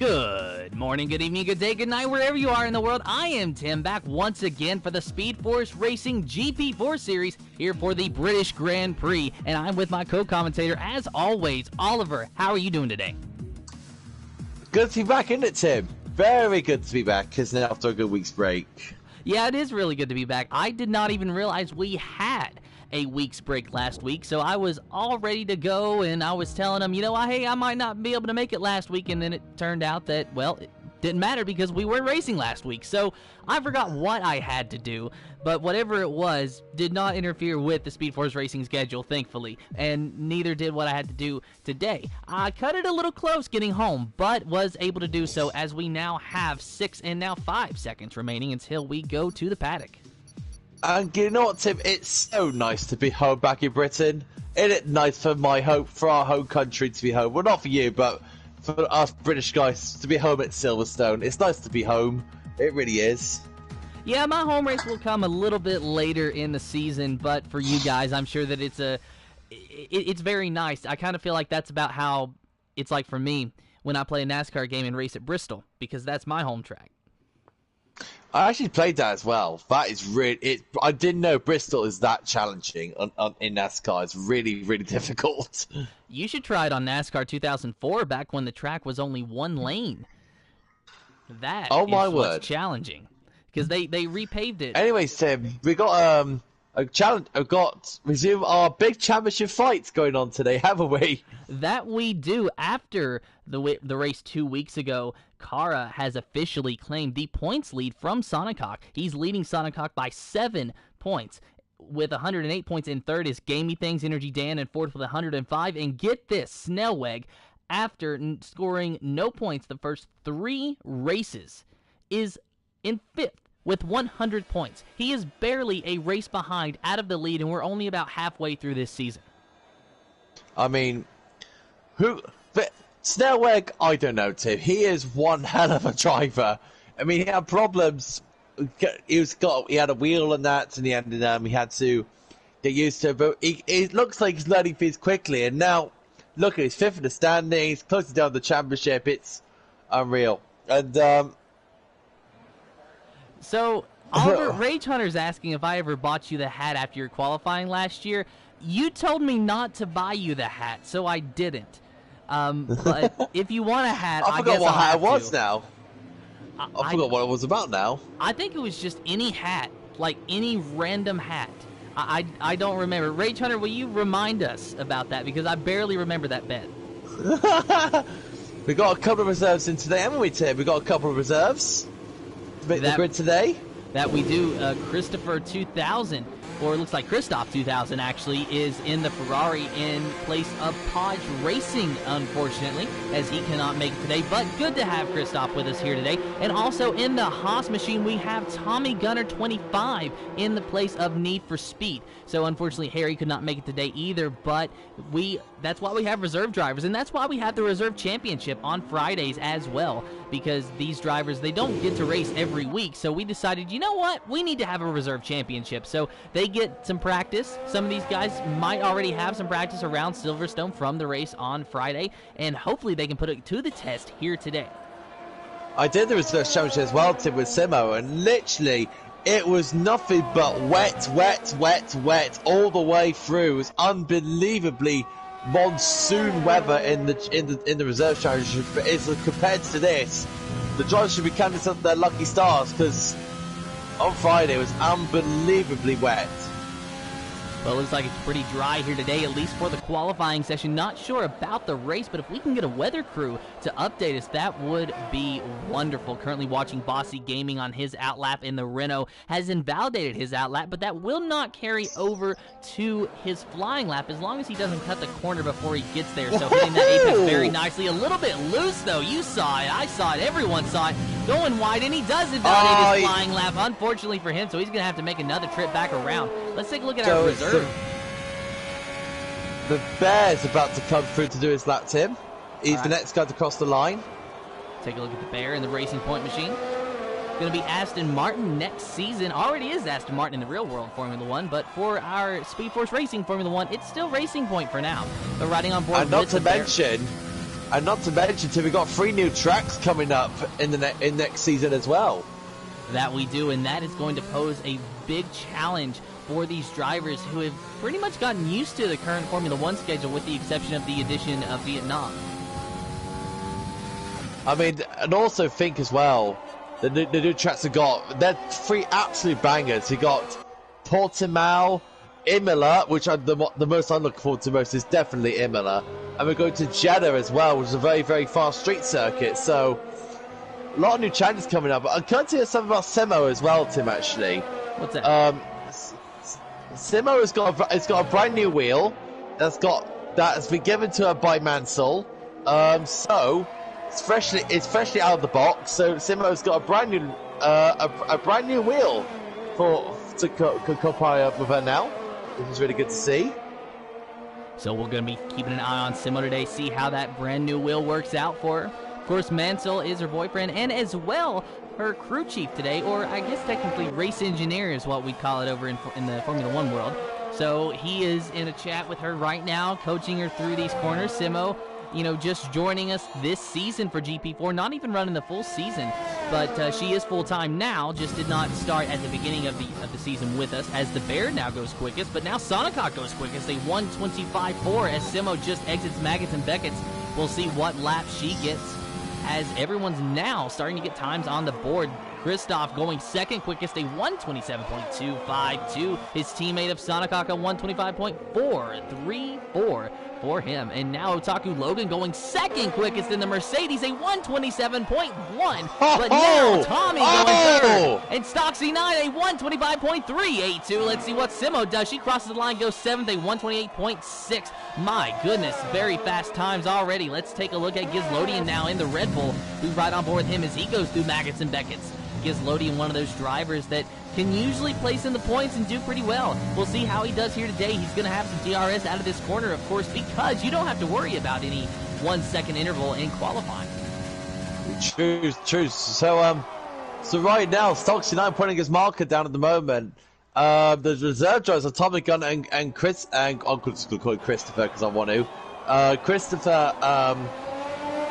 Good morning, good evening, good day, good night, wherever you are in the world. I am Tim, back once again for the Speed Force Racing GP4 series here for the British Grand Prix. And I'm with my co-commentator, as always, Oliver. How are you doing today? Good to be back, isn't it, Tim? Very good to be back, isn't it, after a good week's break? Yeah, it is really good to be back. I did not even realize we had a week's break last week, so I was all ready to go, and I was telling them, hey, I might not be able to make it last week, and then it turned out that, well, it didn't matter because we were racing last week, so I forgot what I had to do, but whatever it was did not interfere with the Speed Force Racing schedule, thankfully, and neither did what I had to do today. I cut it a little close getting home, but was able to do so as we now have 6 and now 5 seconds remaining until we go to the paddock. And you know what, Tim? It's so nice to be home back in Britain. Isn't it nice for our home country to be home? Well, not for you, but for us British guys to be home at Silverstone. It's nice to be home. It really is. Yeah, my home race will come a little bit later in the season, but for you guys, I'm sure that it's very nice. I kind of feel like that's about how it's like for me when I play a NASCAR game and race at Bristol, because that's my home track. I actually played that as well. That is really... I didn't know Bristol is that challenging in NASCAR. It's really, really difficult. You should try it on NASCAR 2004, back when the track was only one lane. That is what's challenging. Because they repaved it. Anyways, Tim, we got a challenge. Resume our big championship fights going on today, haven't we? That we do. After the race 2 weeks ago, Kara has officially claimed the points lead from Sonic Hawk. He's leading Sonic Hawk by 7 points. With 108 points in third is Gamey Things, Energy Dan, and fourth with 105. And get this, Snellweg, after scoring no points the first 3 races, is in fifth with 100 points. He is barely a race behind out of the lead, and we're only about halfway through this season. I mean, Snellweg, I don't know, Tim. He is one hell of a driver. I mean, he had problems. He had a wheel and that, and he had to get used to it. But it looks like he's learning things quickly. And now, look, he's fifth in the standings, closing down the championship. It's unreal. And so, Oliver, Rage Hunter's asking if I ever bought you the hat after your qualifying last year. You told me not to buy you the hat, so I didn't. But if you want a hat, I forgot guess what I'll hat have it was to. now. I forgot what it was about now. I think it was just any hat, like any random hat. I don't remember. Rage Hunter, will you remind us about that? Because I barely remember that bet. We got a couple of reserves in today, haven't we, Tim? We got a couple of reserves to make the grid today. That we do. Christopher 2000, or it looks like Christoph 2000 actually, is in the Ferrari in place of Podge Racing, unfortunately, as he cannot make it today. But good to have Christoph with us here today. And also in the Haas machine, we have Tommy Gunner 25 in the place of Need for Speed. So unfortunately, Harry could not make it today either, but that's why we have reserve drivers, and that's why we have the reserve championship on Fridays as well, because these drivers, they don't get to race every week. So we decided, you know what, we need to have a reserve championship, so they get some practice. Some of these guys might already have some practice around Silverstone from the race on Friday, and hopefully they can put it to the test here today. I did the reserve championship as well, Tim, with Simo, and literally it was nothing but wet all the way through. It was unbelievably monsoon weather in the reserve championship. But compared to this, the drivers should be counting some of their lucky stars, because on Friday it was unbelievably wet. Well, it looks like it's pretty dry here today, at least for the qualifying session. Not sure about the race, but if we can get a weather crew to update us, that would be wonderful. Currently watching Bossy Gaming on his outlap in the Renault. Has invalidated his outlap, but that will not carry over to his flying lap as long as he doesn't cut the corner before he gets there. So hitting that apex very nicely. A little bit loose, though. You saw it. I saw it. Everyone saw it. Going wide, and he does invalidate his flying lap, unfortunately for him, so he's going to have to make another trip back around. Let's take a look at our reserve. The Bear's about to come through to do his lap, Tim. He's the next guy to cross the line. Take a look at the Bear in the Racing Point machine. Going to be Aston Martin next season. Already is Aston Martin in the real world Formula 1, but for our Speed Force Racing Formula 1, it's still Racing Point for now. But riding on board and not to mention, And not to mention, too, we've got 3 new tracks coming up in the in next season as well. That we do, and that is going to pose a big challenge for these drivers who have pretty much gotten used to the current Formula One schedule, with the exception of the addition of Vietnam. I mean, and also think as well, the new tracks have got, they're 3 absolute bangers. You got Portimao, Imola, which I'm the most I'm looking forward to most is definitely Imola, and we're going to Jeddah as well, which is a very, very fast street circuit. So a lot of new challenges coming up. I can't tell you something about Simo as well, Tim. Actually, what's that? Simo has got a brand new wheel that has been given to her by Mansell. So it's freshly out of the box. So Simo's got a brand new wheel to compare up with her now, which is really good to see. So we're going to be keeping an eye on Simo today, see how that brand new wheel works out for her. Of course, Mansell is her boyfriend, and as well, her crew chief today, or I guess technically race engineer is what we call it over in the Formula One world. So he is in a chat with her right now, coaching her through these corners. Simo, you know, just joining us this season for GP4, not even running the full season, but she is full-time now, just did not start at the beginning of the season with us, as the Bear now goes quickest, but now Sonicott goes quickest, a 1:25.4 as Simo just exits Maggots and Beckett's. We'll see what lap she gets, as everyone's now starting to get times on the board. Christoph going second quickest, a 1:27.252. His teammate of Sonicott, a 1:25.434 for him. And now Otaku Logan going second quickest in the Mercedes, a 1:27.1. But now Tommy going third. And Stocksy 9, a 1:25.382. Let's see what Simo does. She crosses the line, goes seventh, a 1:28.6. My goodness, very fast times already. Let's take a look at Gizlodian now in the Red Bull, who's right on board with him as he goes through Maggots and Beckett's. Gizlodian, one of those drivers that can usually place in the points and do pretty well. We'll see how he does here today. He's going to have some DRS out of this corner, of course, because you don't have to worry about any 1 second interval in qualifying. True. So right now, Stocksy 9 pointing his marker down at the moment. The reserve drivers are Tommy Gunn and Chris, and I'm just going to call it Christopher because I want to. Christopher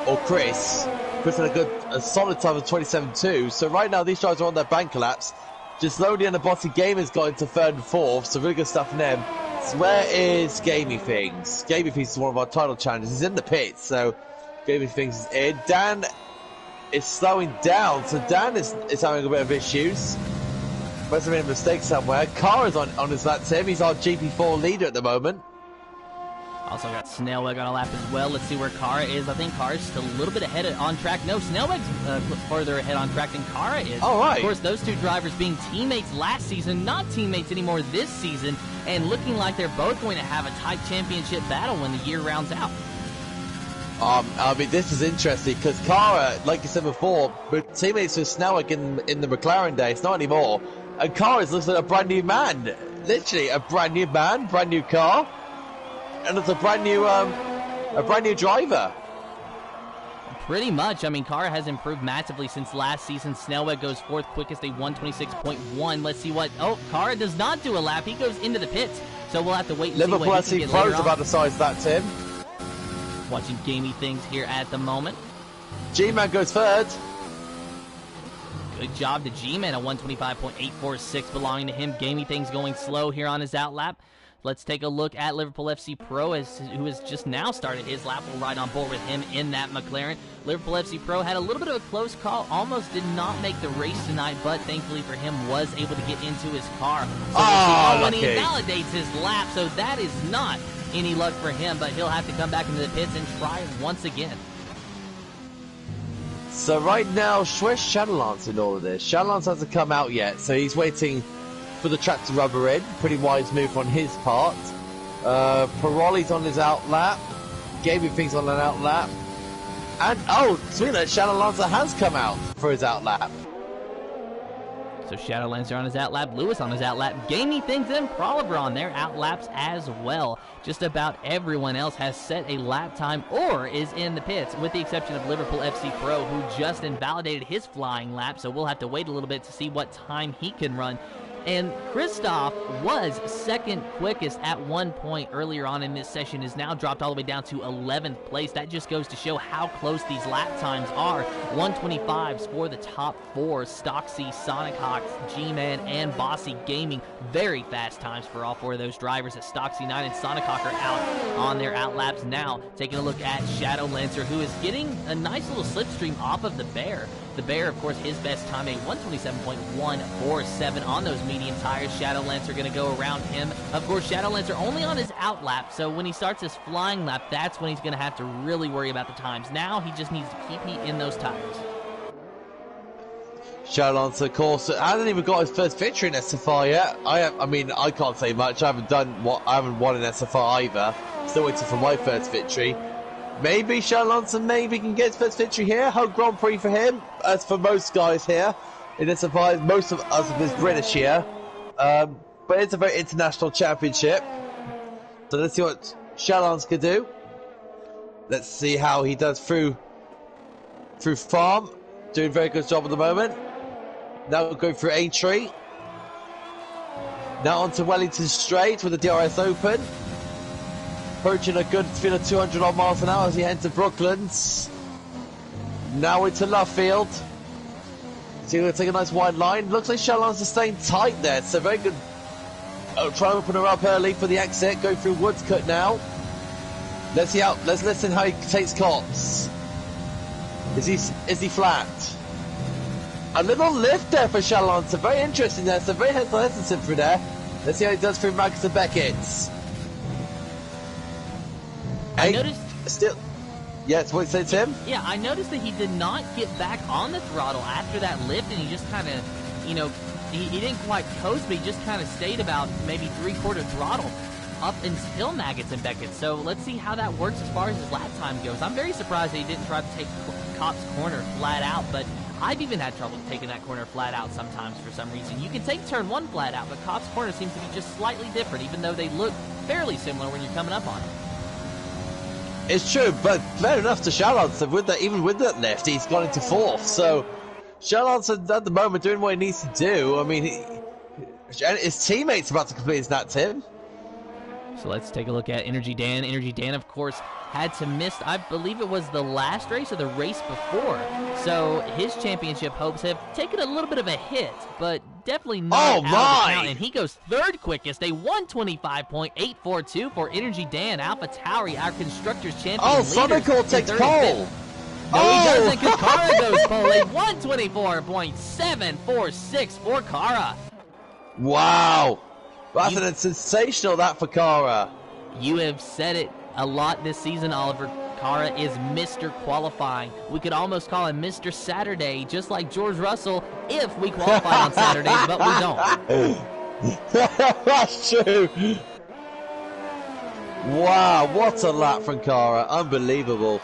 or Chris had a solid time of 27.2. So right now these drivers are on their banker laps. Gizlodian and the Botty Gamers got into 3rd and 4th, so really good stuff from them. So where is Gamey Things? Gamey Things is one of our title challenges. He's in the pits, so Gamey Things is in. Dan is slowing down, so Dan is having a bit of issues. Must have made a mistake somewhere. Kara's on his lap, Tim. He's our GP4 leader at the moment. Also got Snellweg on a lap as well. Let's see where Kara is. I think Kara's just a little bit ahead on track. No, Snellweg's further ahead on track than Kara is. All right. Of course, those two drivers being teammates last season, not teammates anymore this season, and looking like they're both going to have a tight championship battle when the year rounds out. I mean, this is interesting because Kara, like you said before, were teammates with Snellweg in the McLaren days, not anymore. And Kara's looks like a brand new man. Literally, a brand new man, brand new car. And it's a brand new driver. Pretty much. I mean, Kara has improved massively since last season. Snellweg goes 4th quickest, a 1:26.1. Let's see what... Oh, Kara does not do a lap. He goes into the pits. So we'll have to wait and see what he can get later on. Liverpool about the size of that, Tim. Watching gamey things here at the moment. G-Man goes 3rd. Good job to G-Man, a 1:25.846 belonging to him. Gamey things going slow here on his out lap. Let's take a look at Liverpool FC Pro, who has just now started his lap. We'll ride on board with him in that McLaren. Liverpool FC Pro had a little bit of a close call, almost did not make the race tonight, but thankfully for him was able to get into his car. So when he invalidates his lap, so that is not any luck for him, but he'll have to come back into the pits and try once again. So right now, where's Shadowlance in all of this? Shadowlance hasn't come out yet, so he's waiting for the track to rubber in. Pretty wise move on his part. Piroli's on his out lap. Gaming Things on an out lap. And, oh, sweet, Shadowlancer has come out for his out lap. So Shadowlancer on his out lap, Lewis on his out lap, Gaming Things and Proliver on their out laps as well. Just about everyone else has set a lap time or is in the pits, with the exception of Liverpool FC Pro, who just invalidated his flying lap, so we'll have to wait a little bit to see what time he can run And Kristoff was second quickest at one point earlier on in this session, is now dropped all the way down to 11th place. That just goes to show how close these lap times are. 125s for the top four, Stocksy, Sonic Hawks, G-Man, and Bossy Gaming. Very fast times for all four of those drivers, as Stocksy 9 and Sonic Hawk are out on their outlaps now. Taking a look at Shadow Lancer, who is getting a nice little slipstream off of the Bear. The Bear, of course, his best time, a 127.147 on those medium tires. Shadow Lancer going to go around him. Of course, Shadow Lancer only on his out lap, so when he starts his flying lap, that's when he's going to have to really worry about the times. Now he just needs to keep heat in those tires. Shadow Lancer, of course, hasn't even got his first victory in SFR yet. I mean, I can't say much. I haven't won in SFR either. Still waiting for my first victory. Maybe Shadow Lancer can get his first victory here. Home Grand Prix for him, as for most guys here in SFR. Most of us is British here, but it's a very international championship. So let's see what Shadow Lancer can do. Let's see how he does through farm. Doing a very good job at the moment. Now we'll go through Aintree. Now on to Wellington Straight with the DRS open. Approaching a good speed of 200 odd miles an hour as he heads to Brooklands. Now into Lovefield. So he's going to take a nice wide line. Looks like Shadow Lancer staying tight there. So very good. Try to open her up early for the exit. Go through Woodscut now. Let's listen how he takes cops. Is he flat? A little lift there for Shadow Lancer. Very interesting there. So very hesitant through there. Let's see how he does through Magus and Beckett's. I noticed... Still... Yes, what did you say, Tim? Yeah, I noticed that he did not get back on the throttle after that lift, and he just kind of, you know, he didn't quite coast, but he just kind of stayed about maybe three-quarter throttle up until Maggots and Beckett. So let's see how that works as far as his lap time goes. I'm very surprised that he didn't try to take Cop's corner flat out, but I've even had trouble taking that corner flat out sometimes for some reason. You can take turn one flat out, but Cop's corner seems to be just slightly different, even though they look fairly similar when you're coming up on it. It's true, but fair enough to Shadow Lancer. Even with that lift, he's gone into fourth. So Shadow Lancer at the moment doing what he needs to do. I mean, his teammate's about to complete his nat, Tim. So let's take a look at Energy Dan. Energy Dan, of course, had to miss, I believe it was the last race or the race before. So his championship hopes have taken a little bit of a hit, but definitely not out of the count. And he goes third quickest, a 125.842 for Energy Dan. Alpha Tauri, our Constructors champion. Oh, Sonical takes pole. No, he doesn't, because Kara goes pole. A 124.746 for Kara. Wow. That's a sensational that for Kara. You have said it a lot this season, Oliver. Kara is Mr. Qualifying. We could almost call him Mr. Saturday, just like George Russell, if we qualified on Saturdays, but we don't. That's true. Wow, what a lap from Kara. Unbelievable.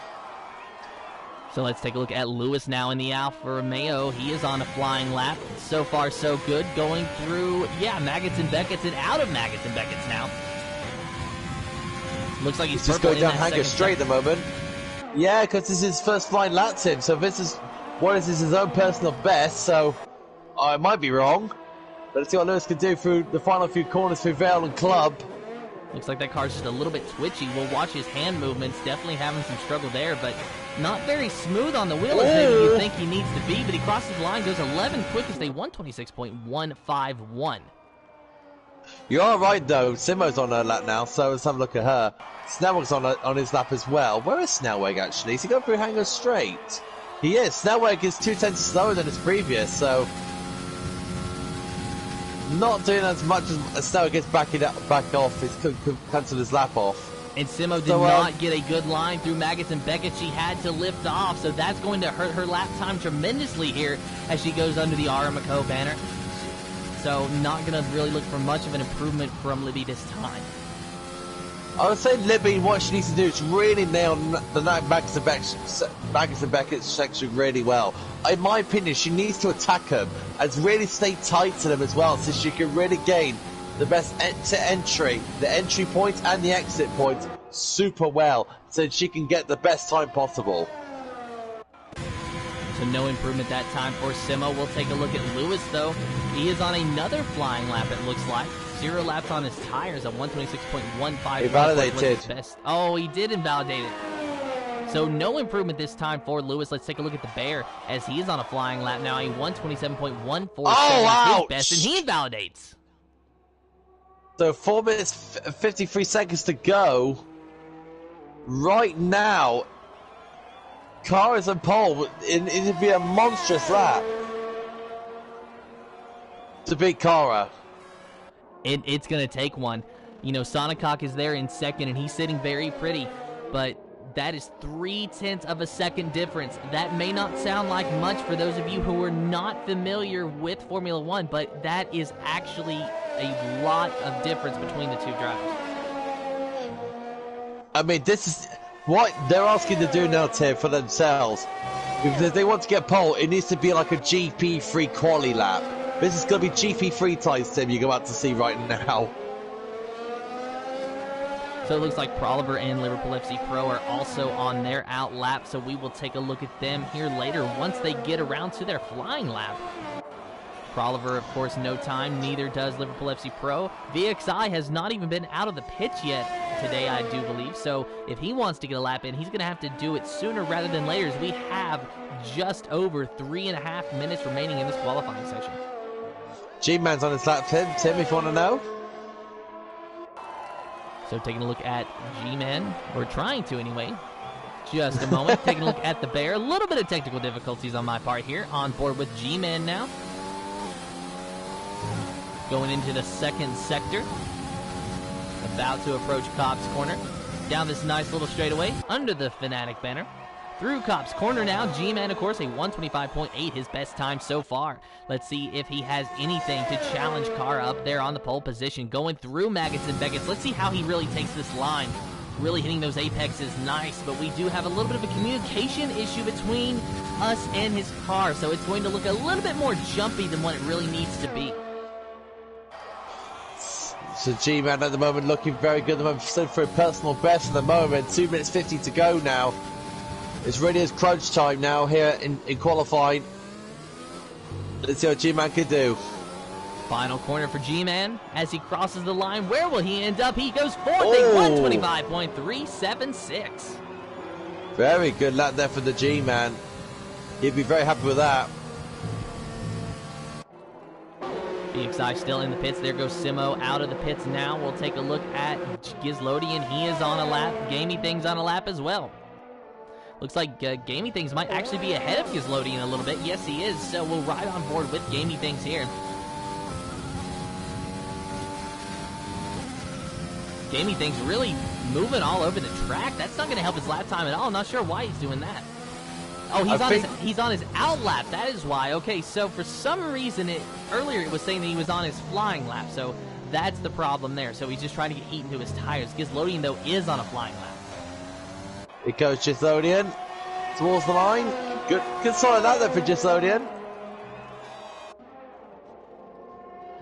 So let's take a look at Lewis now in the Alfa Romeo. He is on a flying lap. So far, so good. Going through, Maggots and Beckett's and out of Maggots and Beckett's now. Looks like he's just going down Hanger straight at the moment. Yeah, because this is his first flying lap, Tim. So this is his own personal best. So I might be wrong. But let's see what Lewis can do through the final few corners through Vale and Club. Looks like that car's just a little bit twitchy. We'll watch his hand movements. Definitely having some struggle there, but not very smooth on the wheel as maybe you think he needs to be. But he crosses the line, goes 11 quickest, a 126.151. You are right though. Simo's on her lap now, so let's have a look at her. Snellweg's on his lap as well. Where is Snellweg actually? Is he going through Hanger straight? He is. Snellweg is 2/10 slower than his previous, so not doing as much as Snellweg gets back off. He's cancelled his lap off. And Simo did not get a good line through Maggots and Beckett. She had to lift off, so that's going to hurt her lap time tremendously here as she goes under the Aramco banner. So not going to really look for much of an improvement from Libby this time. I would say Libby, what she needs to do is really nail the Maggots and Beckett section really well. In my opinion, she needs to attack them and really stay tight to them as well, so she can really gain the best entry point and the exit point super well, so she can get the best time possible. So no improvement that time for Simo. We'll take a look at Lewis, though. He is on another flying lap, it looks like. 0 laps on his tires at 126.15. Invalidated. Best. Oh, he did invalidate it. So no improvement this time for Lewis. Let's take a look at the Bear as he is on a flying lap now. A 127.147 oh, his best, and he invalidates. So 4 minutes 53 seconds to go. Right now, car is on pole. It'd be a monstrous lap to beat Kara. It's going to take one. You know, Sonicok is there in second, and he's sitting very pretty, but that is 0.3 of a second difference. That may not sound like much for those of you who are not familiar with Formula One, but that is actually a lot of difference between the two drivers. I mean, this is what they're asking to do now, Tim, for themselves. If they want to get pole, it needs to be like a GP3 quali lap. This is going to be GP3 times, Tim, you're about to see right now. So it looks like Proliver and Liverpool FC Pro are also on their out lap, so we will take a look at them here later once they get around to their flying lap. Proliver, of course, no time, neither does Liverpool FC Pro. VXI has not even been out of the pits yet today, I do believe, so if he wants to get a lap in, he's going to have to do it sooner rather than later, as we have just over 3.5 minutes remaining in this qualifying session. G-Man's on his lap, Tim, if you want to know. So taking a look at G-Man, or trying to anyway. Just a moment, taking a look at the Bear. A little bit of technical difficulties on my part here. On board with G-Man now. Going into the second sector. About to approach Cobb's Corner. Down this nice little straightaway, under the Fanatic banner. Through Cobb's Corner now, G-Man, of course, a 125.8, his best time so far. Let's see if he has anything to challenge Kara up there on the pole position. Going through Maggots and Beckett's. Let's see how he really takes this line. Really hitting those apexes nice, but we do have a little bit of a communication issue between us and his car, so it's going to look a little bit more jumpy than what it really needs to be. So G-Man at the moment looking very good at the moment, still for a personal best at the moment. 2 minutes 50 to go now. It's really his crunch time now here in qualifying. Let's see what G-Man can do. Final corner for G-Man as he crosses the line. Where will he end up? He goes fourth, a 125.376. Very good lap there for the G-Man. He'd be very happy with that. BXI still in the pits. There goes Simo out of the pits now. We'll take a look at Gizlodian. He is on a lap. Gamey Things on a lap as well. Looks like Gamey Things might actually be ahead of Gizlodian a little bit. Yes, he is. So we'll ride on board with Gamey Things here. Gamey Things really moving all over the track. That's not going to help his lap time at all. Not sure why he's doing that. Oh, he's on his out lap. That is why. Okay, so for some reason, earlier it was saying that he was on his flying lap. So that's the problem there. So he's just trying to get heat into his tires. Gizlodian, though, is on a flying lap. It goes Gizlodian towards the line. Good solid out there for Gizlodian.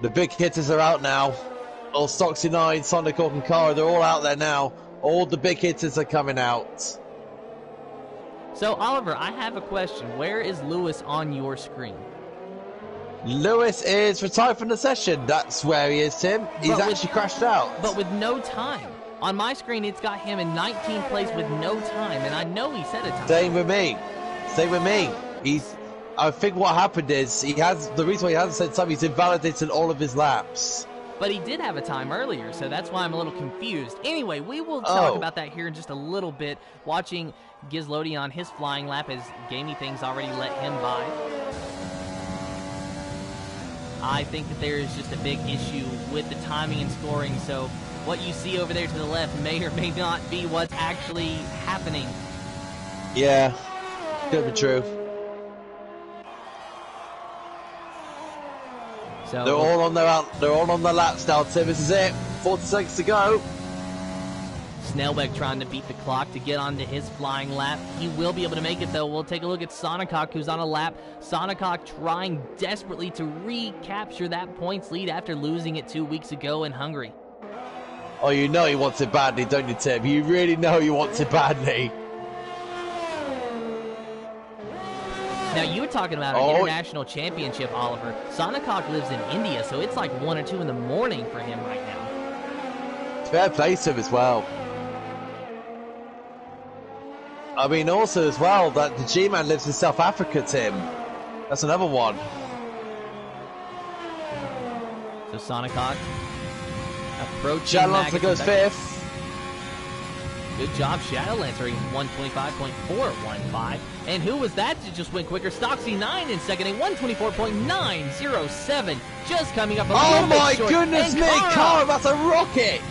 The big hitters are out now. All Stoxy 9, Sonic Hawk and Kara, they're all out there now. All the big hitters are coming out. So, Oliver, I have a question. Where is Lewis on your screen? Lewis is retired from the session. That's where he is, Tim. He's actually crashed out. But with no time. On my screen, it's got him in 19th place with no time, and I know he set a time. Same with me. I think what happened is the reason why he hasn't said time, he's invalidated all of his laps. But he did have a time earlier, so that's why I'm a little confused. Anyway, we will talk about that here in just a little bit. Watching Gizlodian on his flying lap as Gamey Things already let him by. I think that there is just a big issue with the timing and scoring, so what you see over there to the left may or may not be what's actually happening. Yeah, could be true. So they're all on their laps now, Tim. This is it. 40 seconds to go. Snellbeck trying to beat the clock to get onto his flying lap. He will be able to make it, though. We'll take a look at Sonicok, who's on a lap. Sonicok trying desperately to recapture that points lead after losing it 2 weeks ago in Hungary. Oh, you know he wants it badly, don't you, Tim? You really know he wants it badly. Now, you were talking about an international championship, Oliver. Sonicok lives in India, so it's like 1 or 2 in the morning for him right now. Fair play to him as well. I mean, also as well, that the G-Man lives in South Africa, Tim. That's another one. So Sonicok approaching. Shadowlancer goes 5th. Good job, Shadowlancer, 125.415. And who was that that just went quicker? Stoxy9 in second, a 124.907. Just coming up a little bit short. Oh my goodness me, Kara, that's a rocket!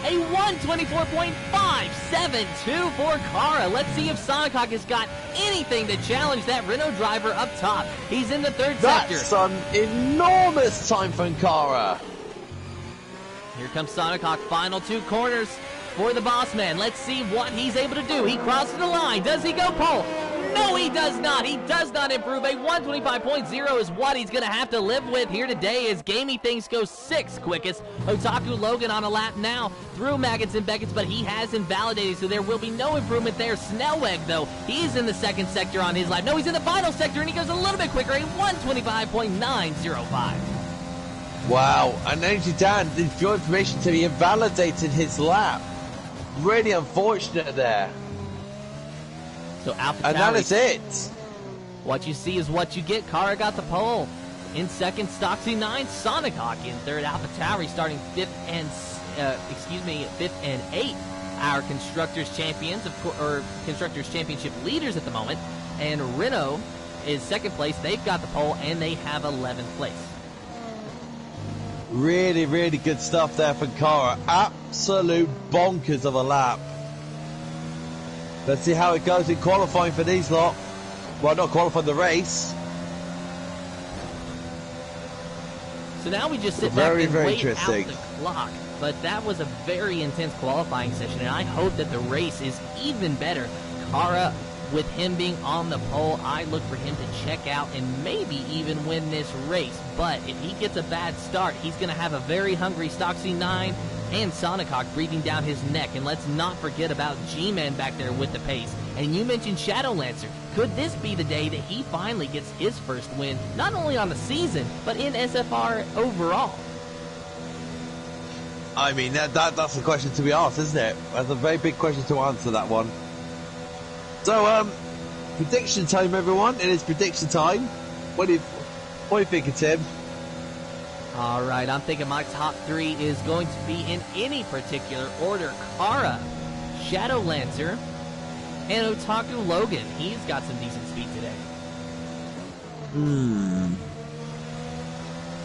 A 124.572 for Kara. Let's see if Sonicok has got anything to challenge that Renault driver up top. He's in the 3rd sector. That's an enormous time from Kara. Here comes Sonicok, final 2 corners for the boss man. Let's see what he's able to do. He crosses the line. Does he go pole? No, he does not. He does not improve. A 125.0 is what he's going to have to live with here today as Gamey Things goes 6th quickest. Otaku Logan on a lap now through Maggots and Beckett's, but he has invalidated, so there will be no improvement there. Snellweg, though, he's in the 2nd sector on his lap. No, he's in the final sector, and he goes a little bit quicker, a 125.905. Wow, and Energy Dan, for your information, to be invalidated his lap. Really unfortunate there. So Alpha and that is it. What you see is what you get. Kara got the pole. In 2nd, Stoxy9, Sonicok in 3rd. Alpha Tauri starting 5th and 8th. Our constructors champions, constructors championship leaders at the moment, and Renault is 2nd place. They've got the pole and they have 11th place. Really, really good stuff there from Kara. Absolute bonkers of a lap. Let's see how it goes in qualifying for these lot. Well, not qualifying the race. So now we just sit back and wait interesting. Out the clock. But that was a very intense qualifying session, and I hope that the race is even better. Kara, with him being on the pole, I look for him to check out and maybe even win this race. But if he gets a bad start, he's going to have a very hungry Stoxy9 and Sonicok breathing down his neck. And let's not forget about G-Man back there with the pace. And you mentioned Shadowlancer. Could this be the day that he finally gets his first win, not only on the season, but in SFR overall? I mean, that's a question to be asked, isn't it? That's a very big question to answer, that one. So, prediction time, everyone. It is prediction time. What do you think, Tim? All right, I'm thinking my top 3 is going to be in any particular order. Kara, Shadowlancer, and Otaku Logan. He's got some decent speed today.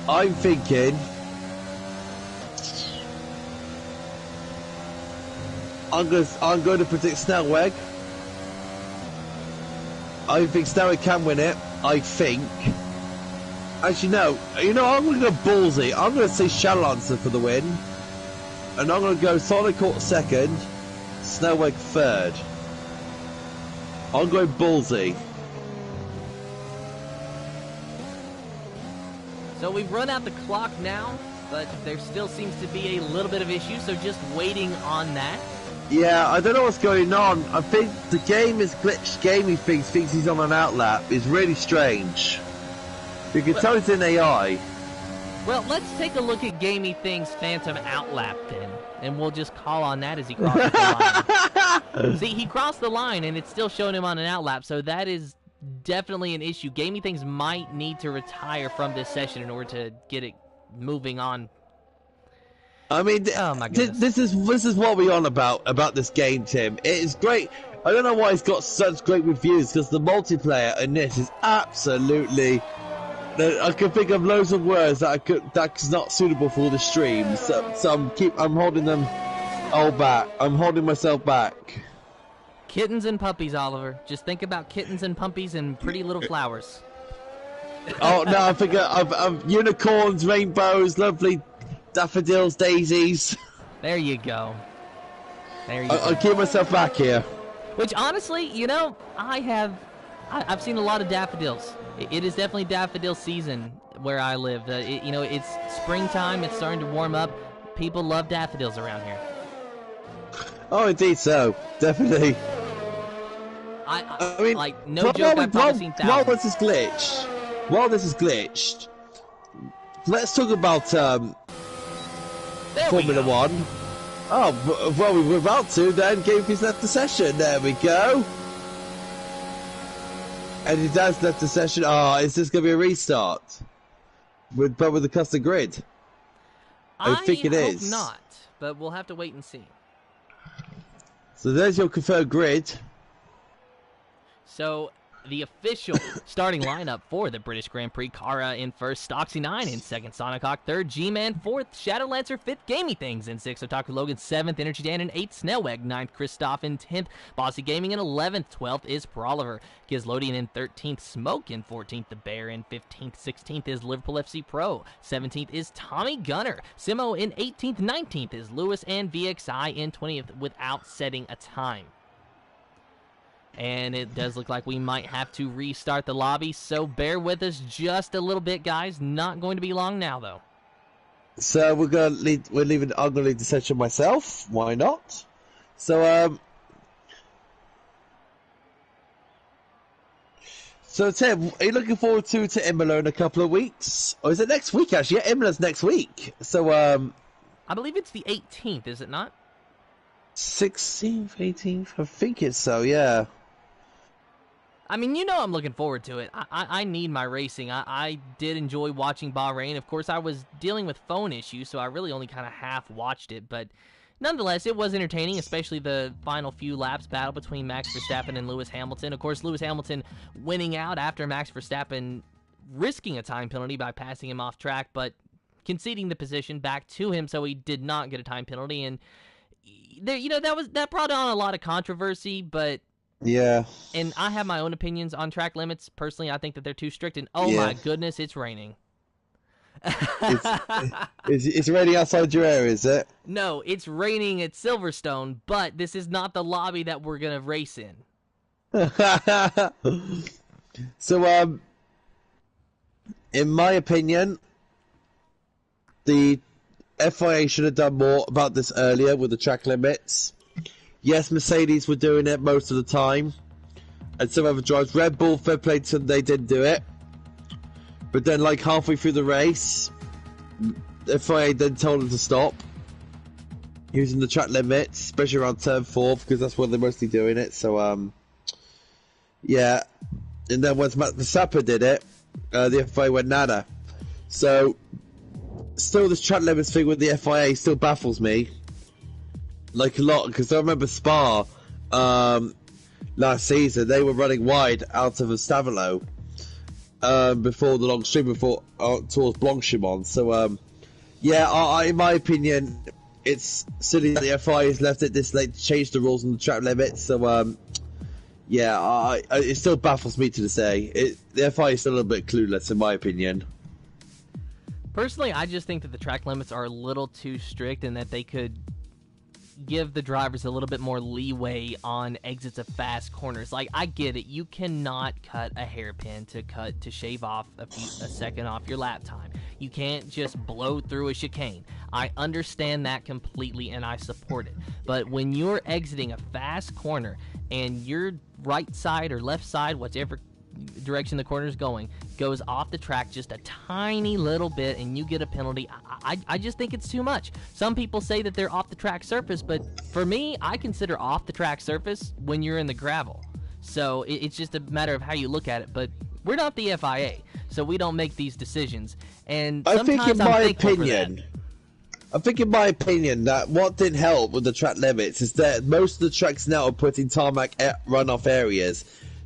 I'm thinking... I'm going to predict Snellweg. I think Snellweg can win it. I think. Actually, no. I'm going to go ballsy. I'm going to say Shadowlancer for the win. And I'm going to go Sonicok 2nd, Snellweg 3rd. I'm going ballsy. So we've run out the clock now, but there still seems to be a little bit of issue, so just waiting on that. Yeah, I don't know what's going on. I think the game is glitched. Gamey thinks he's on an outlap. It's really strange. You can tell it's in AI. Well, let's take a look at Gamey Thing's Phantom Outlap then, and we'll just call on that as he crosses the line. See, he crossed the line, and it's still showing him on an outlap, so that is definitely an issue. Gamey Things might need to retire from this session in order to get it moving on. I mean, oh my goodness. This is what we're on about this game, Tim. It is great. I don't know why it's got such great reviews, because the multiplayer in this is absolutely... I can think of loads of words that's not suitable for the stream, so I'm holding them all back. I'm holding myself back. Kittens and puppies, Oliver. Just think about kittens and puppies and pretty little flowers. Oh no, I think of unicorns, rainbows, lovely daffodils, daisies. There you go. I'll keep myself back here. Which honestly, I've seen a lot of daffodils. It is definitely daffodil season where I live. It's springtime. It's starting to warm up. People love daffodils around here. Oh, indeed so. Definitely. I mean, like, no joke, I've probably seen while thousands. this is glitched, let's talk about There we Formula go. One. Oh, well, we were about to, then Gamefy's left the session. There we go. And his dad's left the session. Is this going to be a restart? But with the custom grid? I think it is. hope not, but we'll have to wait and see. So there's your confirmed grid. So the official starting lineup for the British Grand Prix: Kara in first, Stoxy 9 in second, Sonic Hawk third, G-Man fourth, Shadowlancer fifth, Gamey Things in sixth, Otaku Logan seventh, Energy Dan in eighth, Snellweg ninth, Christoph in 10th, Bossy Gaming in 11th, 12th is Proliver, Gizlodian in 13th, Smoke in 14th, The Bear in 15th, 16th is Liverpool FC Pro, 17th is Tommy Gunner, Simo in 18th, 19th is Lewis, and VXI in 20th without setting a time. And it does look like we might have to restart the lobby, so bear with us just a little bit, guys. Not going to be long now, though. So I'm gonna lead the session myself. Why not? So Tim, are you looking forward to Imola in a couple of weeks, or is it next week? Actually, yeah, Imola's next week. So I believe it's the 18th, is it not? 16th, 18th. I think it's so. Yeah. I mean, you know I'm looking forward to it. I need my racing. I did enjoy watching Bahrain. Of course, I was dealing with phone issues, so I really only kind of half watched it. But nonetheless, it was entertaining, especially the final few laps battle between Max Verstappen and Lewis Hamilton. Of course, Lewis Hamilton winning out after Max Verstappen risking a time penalty by passing him off track, but conceding the position back to him, so he did not get a time penalty. And there, that brought on a lot of controversy, but yeah. And I have my own opinions on track limits. Personally, I think that they're too strict, and my goodness, it's raining. It's raining outside your area, is it? No, it's raining at Silverstone, but this is not the lobby that we're going to race in. So, in my opinion, the FIA should have done more about this earlier with the track limits. Yes, Mercedes were doing it most of the time, and some other drivers. Red Bull, fair play to them, they did do it. But then, like halfway through the race, FIA then told them to stop using the track limits, especially around turn 4, because that's where they're mostly doing it. So, yeah. And then once Max Verstappen did it, the FIA went nada. So, still, this track limits thing with the FIA still baffles me. Like a lot, because I remember Spa last season, they were running wide out of Stavelo before the long stream, towards Blanchimont. So, yeah, in my opinion, it's silly that the FIA has left it this late to change the rules on the track limits. So, yeah, it still baffles me to say. The FIA is still a little bit clueless, in my opinion. Personally, I just think that the track limits are a little too strict and that they could give the drivers a little bit more leeway on exits of fast corners. Like, I get it, you cannot cut a hairpin to shave off a second off your lap time. You can't just blow through a chicane. I understand that completely and I support it. But when you're exiting a fast corner and your right side or left side, whichever direction the corner is going, goes off the track just a tiny little bit and you get a penalty, I just think it's too much. Some people say that they're off the track surface, but for me, I consider off the track surface when you're in the gravel. So it's just a matter of how you look at it. But we're not the FIA, so we don't make these decisions. And I think in my opinion that what did help with the track limits is that most of the tracks now are putting tarmac runoff areas.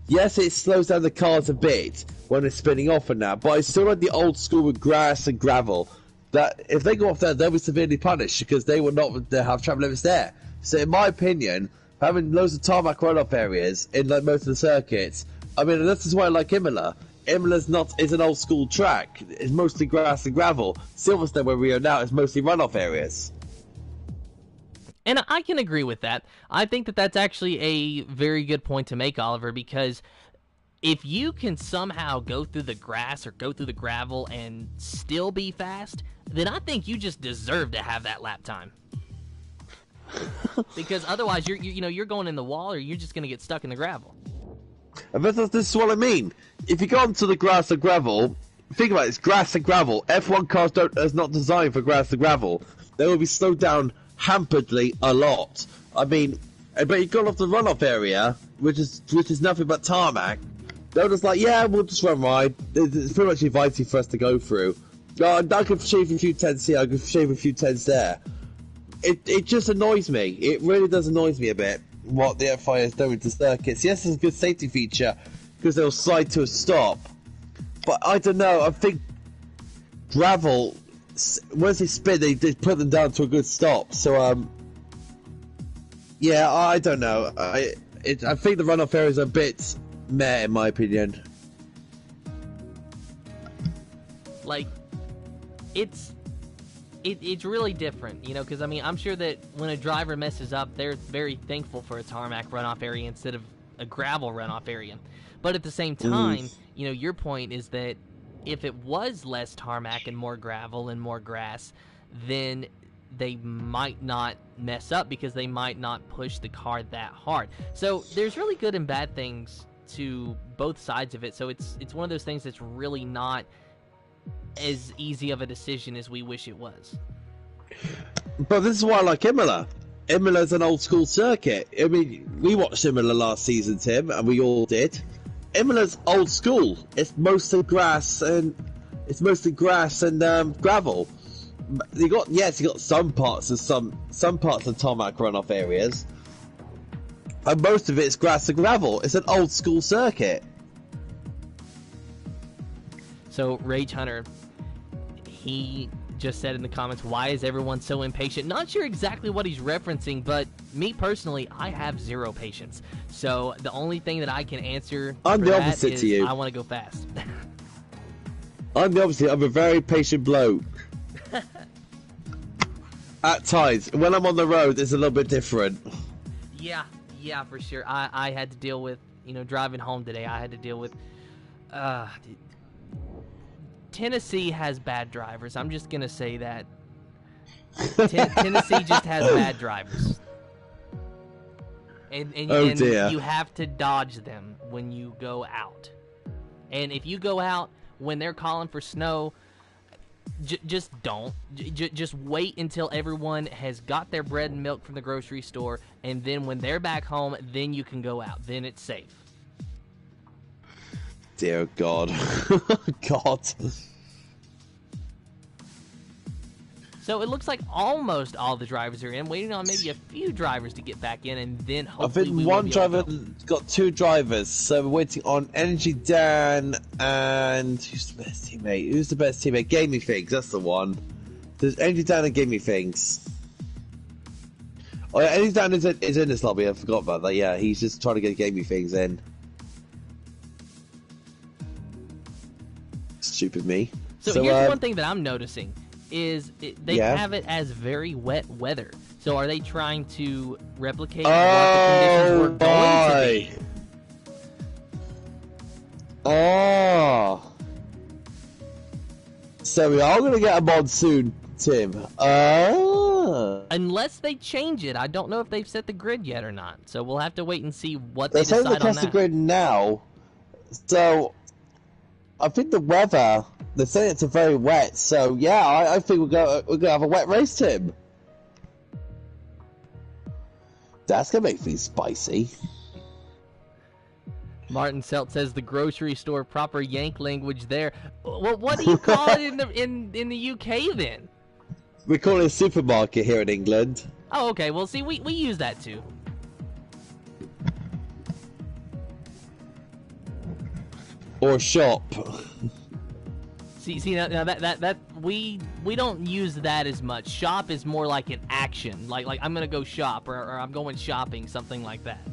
Yes, it slows down the cars a bit when it's spinning off and that, but it's still like the old school with grass and gravel. That if they go off there, they'll be severely punished because they will not have track limits there. So, in my opinion, having loads of tarmac runoff areas in like most of the circuits, I mean, this is why I like Imola. Imola's is an old school track. It's mostly grass and gravel. Silverstone, where we are now, is mostly runoff areas. And I can agree with that. I think that that's actually a very good point to make, Oliver, because if you can somehow go through the grass or go through the gravel and still be fast, then I think you just deserve to have that lap time. Because otherwise, you're going in the wall or you're just going to get stuck in the gravel. And this is what I mean. If you go onto the grass and gravel, think about it, it's grass and gravel. F1 cars is not designed for grass and gravel. They will be slowed down hamperedly a lot. I mean, but you got off the runoff area, which is nothing but tarmac. They're just like, yeah, we'll just run wide. It's pretty much inviting for us to go through. I could shave a few tenths here, I could shave a few tenths there. It just annoys me. It really does annoy me a bit what the FIA is doing to circuits. Yes, it's a good safety feature because they'll slide to a stop. But I don't know, I think gravel, once they spin, they put them down to a good stop. So, yeah, I don't know. I think the runoff area is a bit meh, in my opinion. Like, it's really different, you know, because, I mean, I'm sure that when a driver messes up, they're very thankful for a tarmac runoff area instead of a gravel runoff area. But at the same time, you know, your point is that if it was less tarmac and more gravel and more grass, then they might not mess up because they might not push the car that hard. So there's really good and bad things to both sides of it. So it's one of those things that's really not as easy of a decision as we wish it was. But this is why I like Imola. Imola's an old school circuit. I mean, we watched Imola last season, Tim, and we all did. Imola's old school. It's mostly grass and gravel. You got some parts of tarmac runoff areas, and most of it's grass and gravel. It's an old school circuit. So Rage Hunter, he just said in the comments, why is everyone so impatient? Not sure exactly what he's referencing, but me personally, I have zero patience. So the only thing that I can answer I'm for the that opposite is to you. I want to go fast. I'm the opposite. I'm a very patient bloke. At times, when I'm on the road, it's a little bit different. Yeah, for sure. I had to deal with, you know, driving home today, I had to deal with, Tennessee has bad drivers. I'm just going to say that. Tennessee just has bad drivers. And dear. You have to dodge them when you go out. And if you go out when they're calling for snow, just don't. Just wait until everyone has got their bread and milk from the grocery store, and then when they're back home, then you can go out. Then it's safe. Dear God. God. So it looks like almost all the drivers are in, waiting on maybe a few drivers to get back in, and then hopefully I think one driver got two drivers, so we're waiting on Energy Dan and who's the best teammate? Who's the best teammate? Gaming Things, that's the one. There's Energy Dan and Gaming Things. Oh yeah, Energy Dan is in this lobby, I forgot about that, yeah, he's just trying to get Gaming Things in. Stupid me. So here's one thing that I'm noticing. They have it as very wet weather. So are they trying to replicate what the conditions were going to be? Oh. So we are going to get a monsoon, Tim. Unless they change it. I don't know if they've set the grid yet or not. So we'll have to wait and see what they decide on that. They're saying they test the grid now. So I think the weather, they're saying it's a very wet, so yeah, I think we're gonna have a wet race, Tim. That's gonna make things spicy. Martin Selt says the grocery store, proper Yank language there. Well, what do you call it in the UK then? We call it a supermarket here in England. Oh, okay. Well, see, we use that too. Or shop. See now that we don't use that as much. Shop is more like an action, like I'm gonna go shop or I'm going shopping, something like that.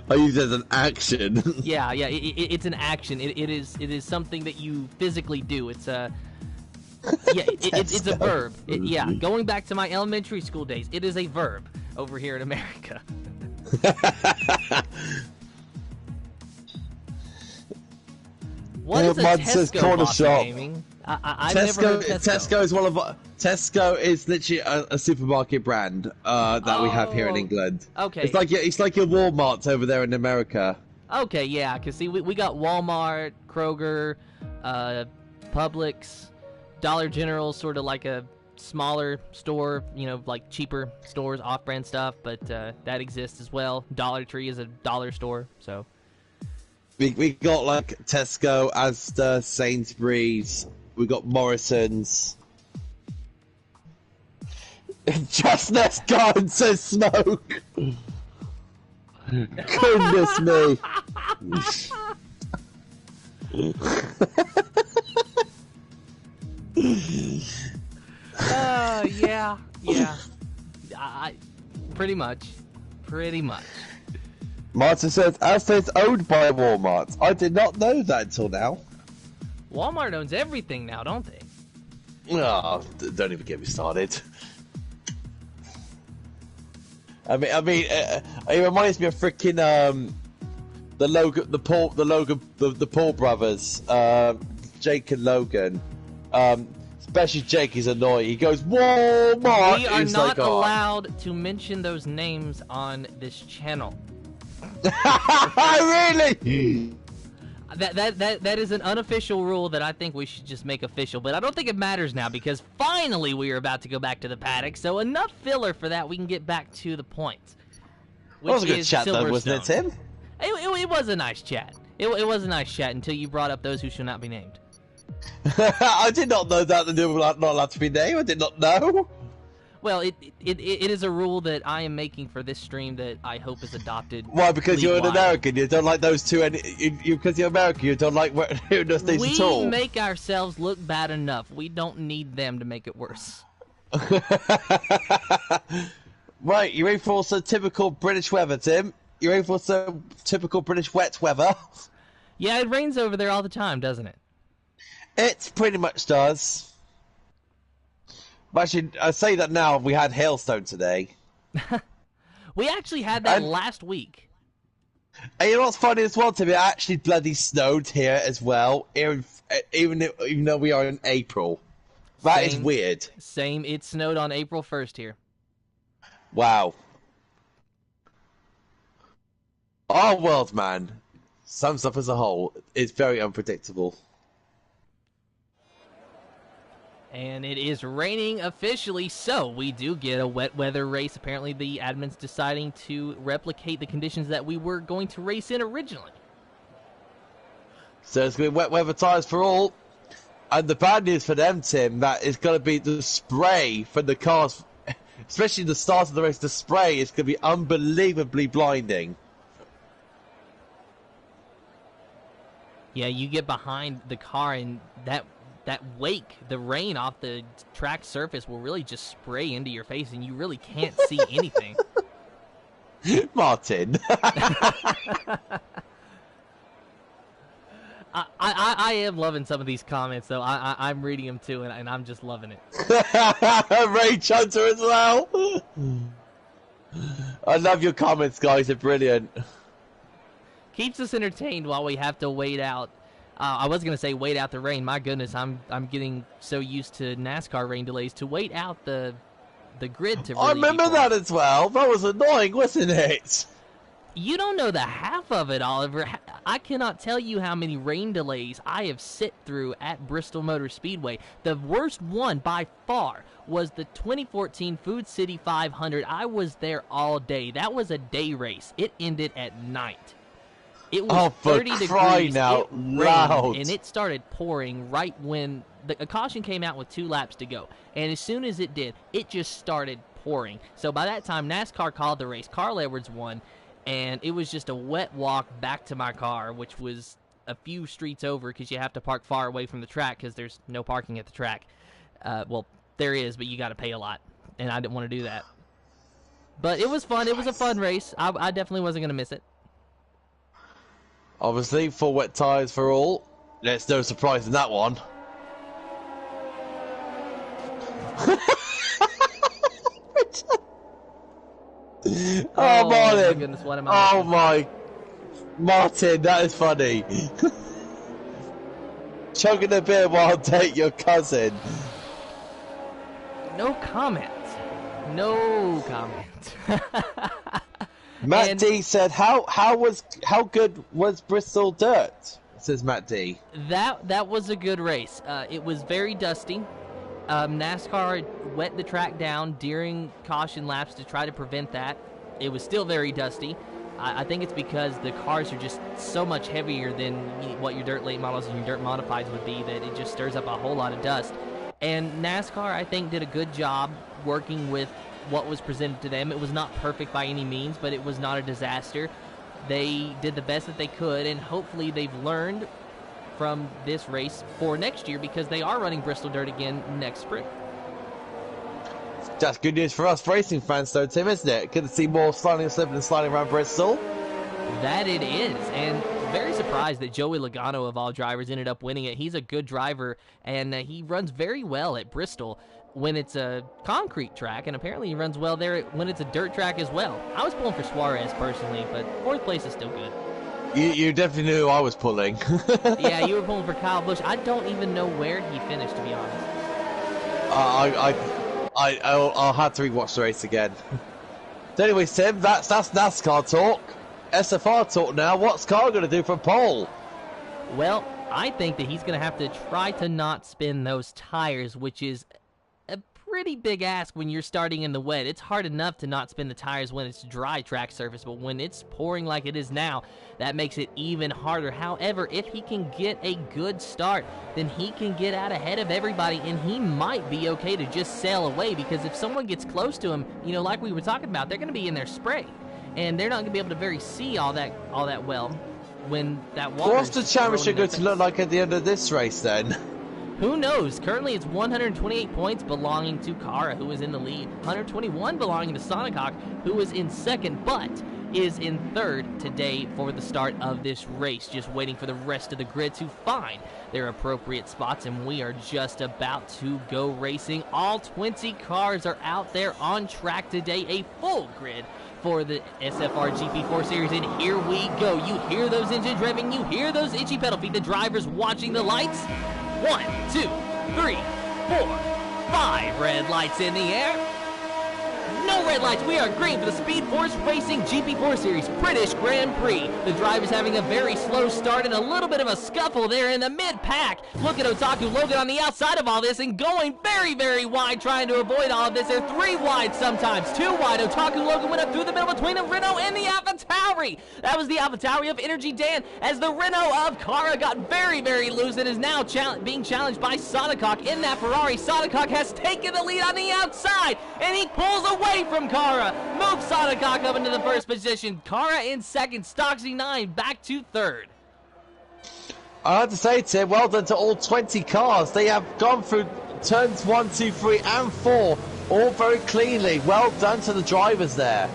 I use it as an action. Yeah, it's an action. It is something that you physically do. It's a it's a verb. Going back to my elementary school days, it is a verb over here in America. What is a Tesco box gaming? I've never heard Tesco. Tesco is literally a supermarket brand that we have here in England. Okay. It's like your Walmart over there in America. Okay, yeah, because see, we got Walmart, Kroger, Publix, Dollar General, sort of like a smaller store, you know, like cheaper stores, off-brand stuff, but that exists as well. Dollar Tree is a dollar store, so. We got like Tesco, Asda, Sainsbury's, we got Morrison's. Chestnut's gone, says Smoke. Goodness me. Yeah. Pretty much. Martin says, Asda's owned by Walmart. I did not know that until now. Walmart owns everything now, don't they? Oh, don't even get me started. I mean, it reminds me of freaking the Paul brothers, Jake and Logan. Especially Jake is annoying. He goes, Walmart! We are not allowed to mention those names on this channel. Really? That is an unofficial rule that I think we should just make official, but I don't think it matters now because finally we are about to go back to the paddock, so enough filler for that. We can get back to the point. That was a good chat though, wasn't it, Tim? It was a nice chat. It was a nice chat until you brought up those who shall not be named. I did not know that they were not allowed to be named. I did not know. Well, it is a rule that I am making for this stream that I hope is adopted. Why? Because you're an American. You don't like those two, and because you're American, you don't like those things at all. We make ourselves look bad enough. We don't need them to make it worse. Right, you ready for some typical British weather, Tim? You ready for some typical British wet weather? Yeah, it rains over there all the time, doesn't it? It pretty much does. But actually, I say that now, we had hailstone today. We actually had that last week. And you know what's funny as well, Tim? It actually bloody snowed here as well, even though we are in April. That is weird. Same, it snowed on April 1st here. Wow. Our world, man, some stuff as a whole, is very unpredictable. And it is raining officially, so we do get a wet weather race. Apparently the admin's deciding to replicate the conditions that we were going to race in originally. So it's going to be wet weather tires for all. And the bad news for them, Tim, that is going to be the spray from the cars, especially the start of the race. The spray is going to be unbelievably blinding. Yeah, you get behind the car and that wake, the rain off the track surface will really just spray into your face and you really can't see anything. Martin. I am loving some of these comments, though. I'm reading them, too, and I'm just loving it. Ray Hunter as well. I love your comments, guys. They're brilliant. Keeps us entertained while we have to wait out. I was going to say wait out the rain. My goodness, I'm getting so used to NASCAR rain delays to wait out the grid to really I remember that as well. That was annoying, wasn't it? You don't know the half of it, Oliver. I cannot tell you how many rain delays I have sit through at Bristol Motor Speedway. The worst one by far was the 2014 Food City 500. I was there all day. That was a day race. It ended at night. It was 30 degrees. Out loud. And it started pouring right when a caution came out with 2 laps to go. And as soon as it did, it just started pouring. So by that time, NASCAR called the race. Carl Edwards won. And it was just a wet walk back to my car, which was a few streets over because you have to park far away from the track because there's no parking at the track. Well, there is, but you got to pay a lot, and I didn't want to do that. But it was fun. It was a fun race. I definitely wasn't going to miss it. Obviously, 4 wet tyres for all. There's no surprise in that one. Oh, Martin! My goodness, what am I Oh my, Martin, that is funny. Chugging a beer while date your cousin. No comment. No comment. Matt And D said, how good was Bristol dirt? Says Matt D. that was a good race. It was very dusty. NASCAR wet the track down during caution laps to try to prevent that. It was still very dusty. I think it's because the cars are just so much heavier than what your dirt late models and your dirt modifieds would be that it just stirs up a whole lot of dust. And NASCAR, I think, did a good job working with what was presented to them. It was not perfect by any means, but it was not a disaster. They did the best that they could, and hopefully they've learned from this race for next year because they are running Bristol Dirt again next spring. That's good news for us racing fans, though, Tim, isn't it? Good to see more sliding and slipping and sliding around Bristol. That it is, and very surprised that Joey Logano, of all drivers, ended up winning it. He's a good driver, and he runs very well at Bristol when it's a concrete track, and apparently he runs well there when it's a dirt track as well. I was pulling for Suarez personally, but fourth place is still good. You definitely knew who I was pulling. Yeah, you were pulling for Kyle Busch. I don't even know where he finished, to be honest. I'll have to rewatch the race again. Anyway, Tim, that's NASCAR talk. SFR talk now. What's Carl going to do for pole? Well, I think that he's going to have to try to not spin those tires, which is a pretty big ask when you're starting in the wet. It's hard enough to not spin the tires when it's dry track surface, but when it's pouring like it is now, that makes it even harder. However, if he can get a good start, then he can get out ahead of everybody, and he might be okay to just sail away, because if someone gets close to him, you know, like we were talking about, they're going to be in their spray, and they're not going to be able to see all that well when that water. What's the championship going to look like at the end of this race then? Who knows? Currently, it's 128 points belonging to Kara, who is in the lead. 121 belonging to Sonic Hawk, who is in second, but is in third today for the start of this race. Just waiting for the rest of the grid to find their appropriate spots, and we are just about to go racing. All 20 cars are out there on track today, a full grid for the SFR GP4 series, and here we go. You hear those engines revving, you hear those itchy pedal feet, the drivers watching the lights. 1, 2, 3, 4, 5 red lights in the air. No red lights. We are green for the Speed Force Racing GP4 Series British Grand Prix. The drivers having a very slow start and a little bit of a scuffle there in the mid-pack. Look at Otaku Logan on the outside of all this and going very, very wide, trying to avoid all of this. They're 3 wide sometimes, 2 wide. Otaku Logan went up through the middle between the Renault and the AlphaTauri. That was the AlphaTauri of Energy Dan, as the Renault of Kara got very, very loose and is now being challenged by Sonic Hawk in that Ferrari. Sonic Hawk has taken the lead on the outside, and he pulls away from Kara. Moves Sonic Hawk up into the first position. Kara in second. Stocksy 9 back to third. I have to say, Tim, well done to all 20 cars. They have gone through turns 1, 2, 3, and 4 all very cleanly. Well done to the drivers there.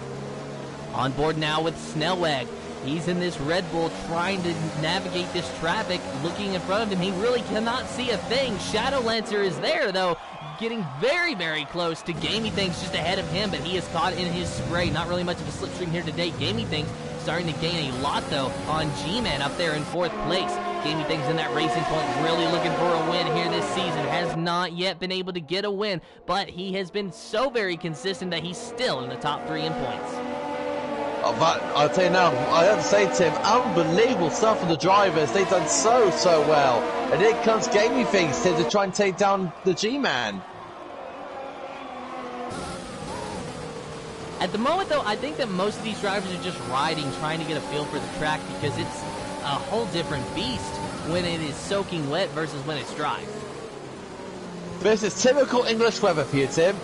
On board now with Snellweg. He's in this Red Bull trying to navigate this traffic. Looking in front of him, he really cannot see a thing. Shadowlancer is there, though, getting very, very close to Gamey Things just ahead of him, but he is caught in his spray. Not really much of a slipstream here today. Gamey Things starting to gain a lot, though, on G-Man up there in 4th place. Gamey Things in that racing point, really looking for a win here this season. Has not yet been able to get a win, but he has been so very consistent that he's still in the top 3 in points. But I'll tell you now, I have to say, Tim, unbelievable stuff from the drivers. They've done so well. And here comes Gaming Things to try and take down the G-Man. At the moment, though, I think that most of these drivers are just riding, trying to get a feel for the track, because it's a whole different beast when it is soaking wet versus when it's dry. This is typical English weather for you, Tim.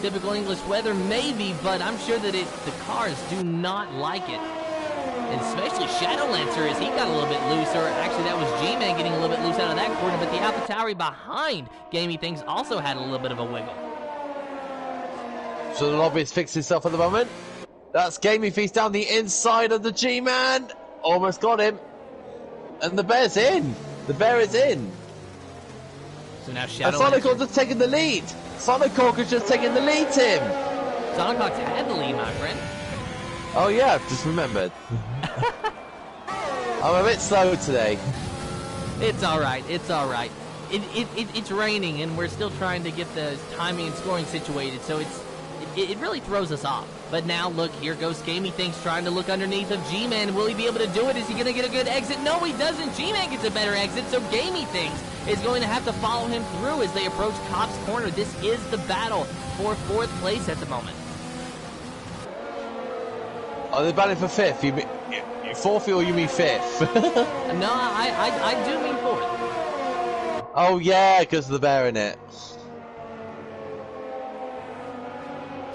Typical English weather, maybe, but I'm sure that the cars do not like it. And especially Shadowlancer, as he got a little bit looser. Actually, that was G-Man getting a little bit loose out of that corner, but the AlphaTauri behind Gamey Things also had a little bit of a wiggle. So the lobby's fixed himself at the moment. That's Gaming Things down the inside of the G-Man. Almost got him. And the bear's in. The bear is in. So now And Sonic Hawk just taking the lead. Sonic Hawk is just taking the lead, Tim. Sonic Hawk's had the lead, my friend. Oh yeah, just remembered. I'm a bit slow today. It's alright, it's alright. It's raining, and we're still trying to get the timing and scoring situated, so it's it really throws us off. But now, look, here goes Gamey Things trying to look underneath of G-Man. Will he be able to do it? Is he going to get a good exit? No, he doesn't. G-Man gets a better exit, so Gamey Things is going to have to follow him through as they approach Cop's Corner. This is the battle for 4th place at the moment. Are they battling for 5th? You mean 4th or you mean 5th? No, I do mean 4th. Oh, yeah, because of the bear in it.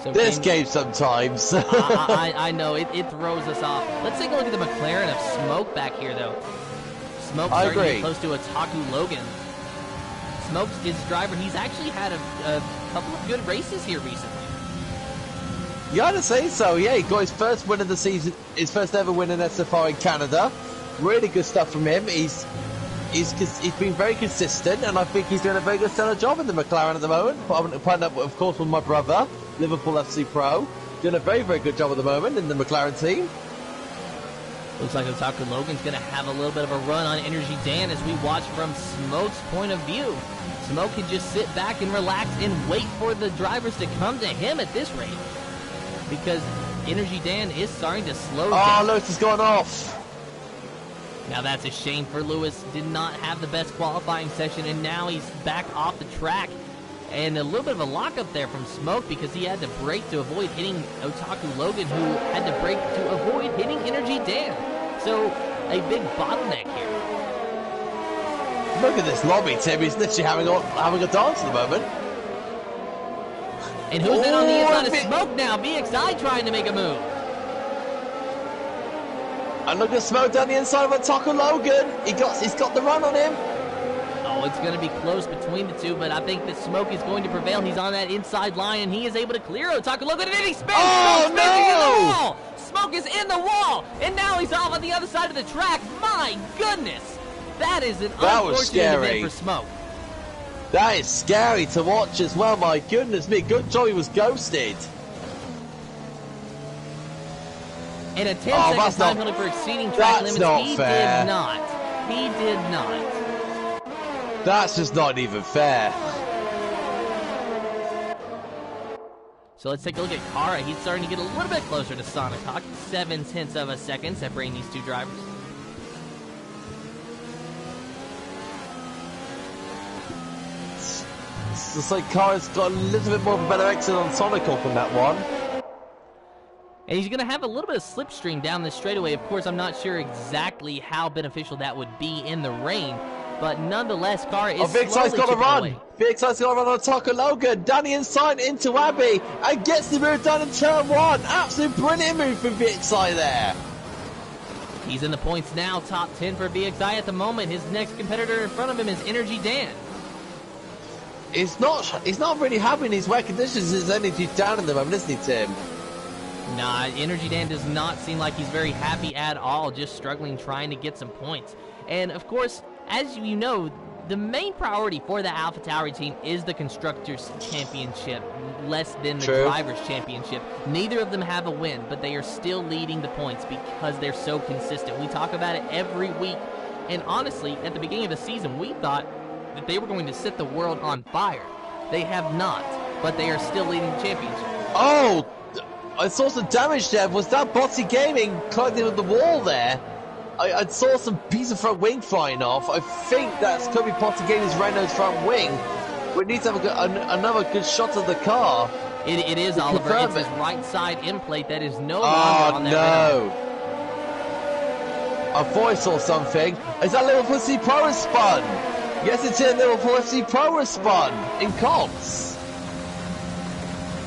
So this game sometimes. I know, it throws us off. Let's take a look at the McLaren of Smoke back here, though. Smoke starting to get close to Otaku Logan. Smoke's his driver. He's actually had a couple of good races here recently. You gotta say so, yeah. He got his first win of the season, his first ever win in SFR in Canada. Really good stuff from him. He's been very consistent, and I think he's doing a very good stellar job in the McLaren at the moment. Partnered up, of course, with my brother, Liverpool FC Pro. Doing a very, very good job at the moment in the McLaren team. Looks like Otaku Logan's going to have a little bit of a run on Energy Dan as we watch from Smoke's point of view. Smoke can just sit back and relax and wait for the drivers to come to him at this rate, because Energy Dan is starting to slow down. Oh, Lewis has gone off. Now that's a shame for Lewis. Did not have the best qualifying session, and now he's back off the track. And a little bit of a lockup there from Smoke because he had to brake to avoid hitting Otaku Logan, who had to brake to avoid hitting Energy Dan. So, a big bottleneck here. Look at this lobby, Tim. He's literally having a dance at the moment. And who's in on the inside of Smoke now? VXI trying to make a move. And look at Smoke down the inside of Otaku Logan. He's got the run on him. Oh, it's going to be close between the two, but I think that Smoke is going to prevail. He's on that inside line, and he is able to clear Otaku Logan, and then he spins. Oh, no! Smoke is in the wall, and now he's off on the other side of the track. My goodness! That is an unfortunate event for Smoke. That is scary to watch as well. My goodness me, good job he was ghosted. And a 10-second time penalty for exceeding track limits. He did not. He did not. That's just not even fair. So let's take a look at Kara. He's starting to get a little bit closer to Sonic Hawk. 0.7 of a second separating these two drivers. It's just like Kara's got a little bit more of a better exit on Sonic Hawk on that one. And he's going to have a little bit of slipstream down this straightaway. Of course, I'm not sure exactly how beneficial that would be in the rain. But nonetheless, Kara is VXI's got to run. VXI's got to run on Otaku Logan. Danny inside into Abby and gets the move done in turn 1. Absolute brilliant move from VXI there. He's in the points now. Top 10 for VXI at the moment. His next competitor in front of him is Energy Dan. He's not really having his wet conditions. His energy down in the moment, isn't he, Tim? Nah, Energy Dan does not seem like he's very happy at all. Just struggling trying to get some points. And of course, as you know, the main priority for the AlphaTauri team is the Constructors' Championship, less than the Drivers' Championship. Neither of them have a win, but they are still leading the points because they're so consistent. We talk about it every week, and honestly, at the beginning of the season, we thought that they were going to set the world on fire. They have not, but they are still leading the championship. Oh, I saw some damage there. Was that Botsy Gaming colliding with the wall there? I saw some piece of front wing flying off. I think that's could be Botsy Gaming's Renault's front wing. We need to have another good shot of the car. It is, Oliver. It's his right side end plate that is no longer on that Renault. I thought I saw something. Is that Liverpool FC Pro spun? Yes, it's in Liverpool FC Pro spun in comps.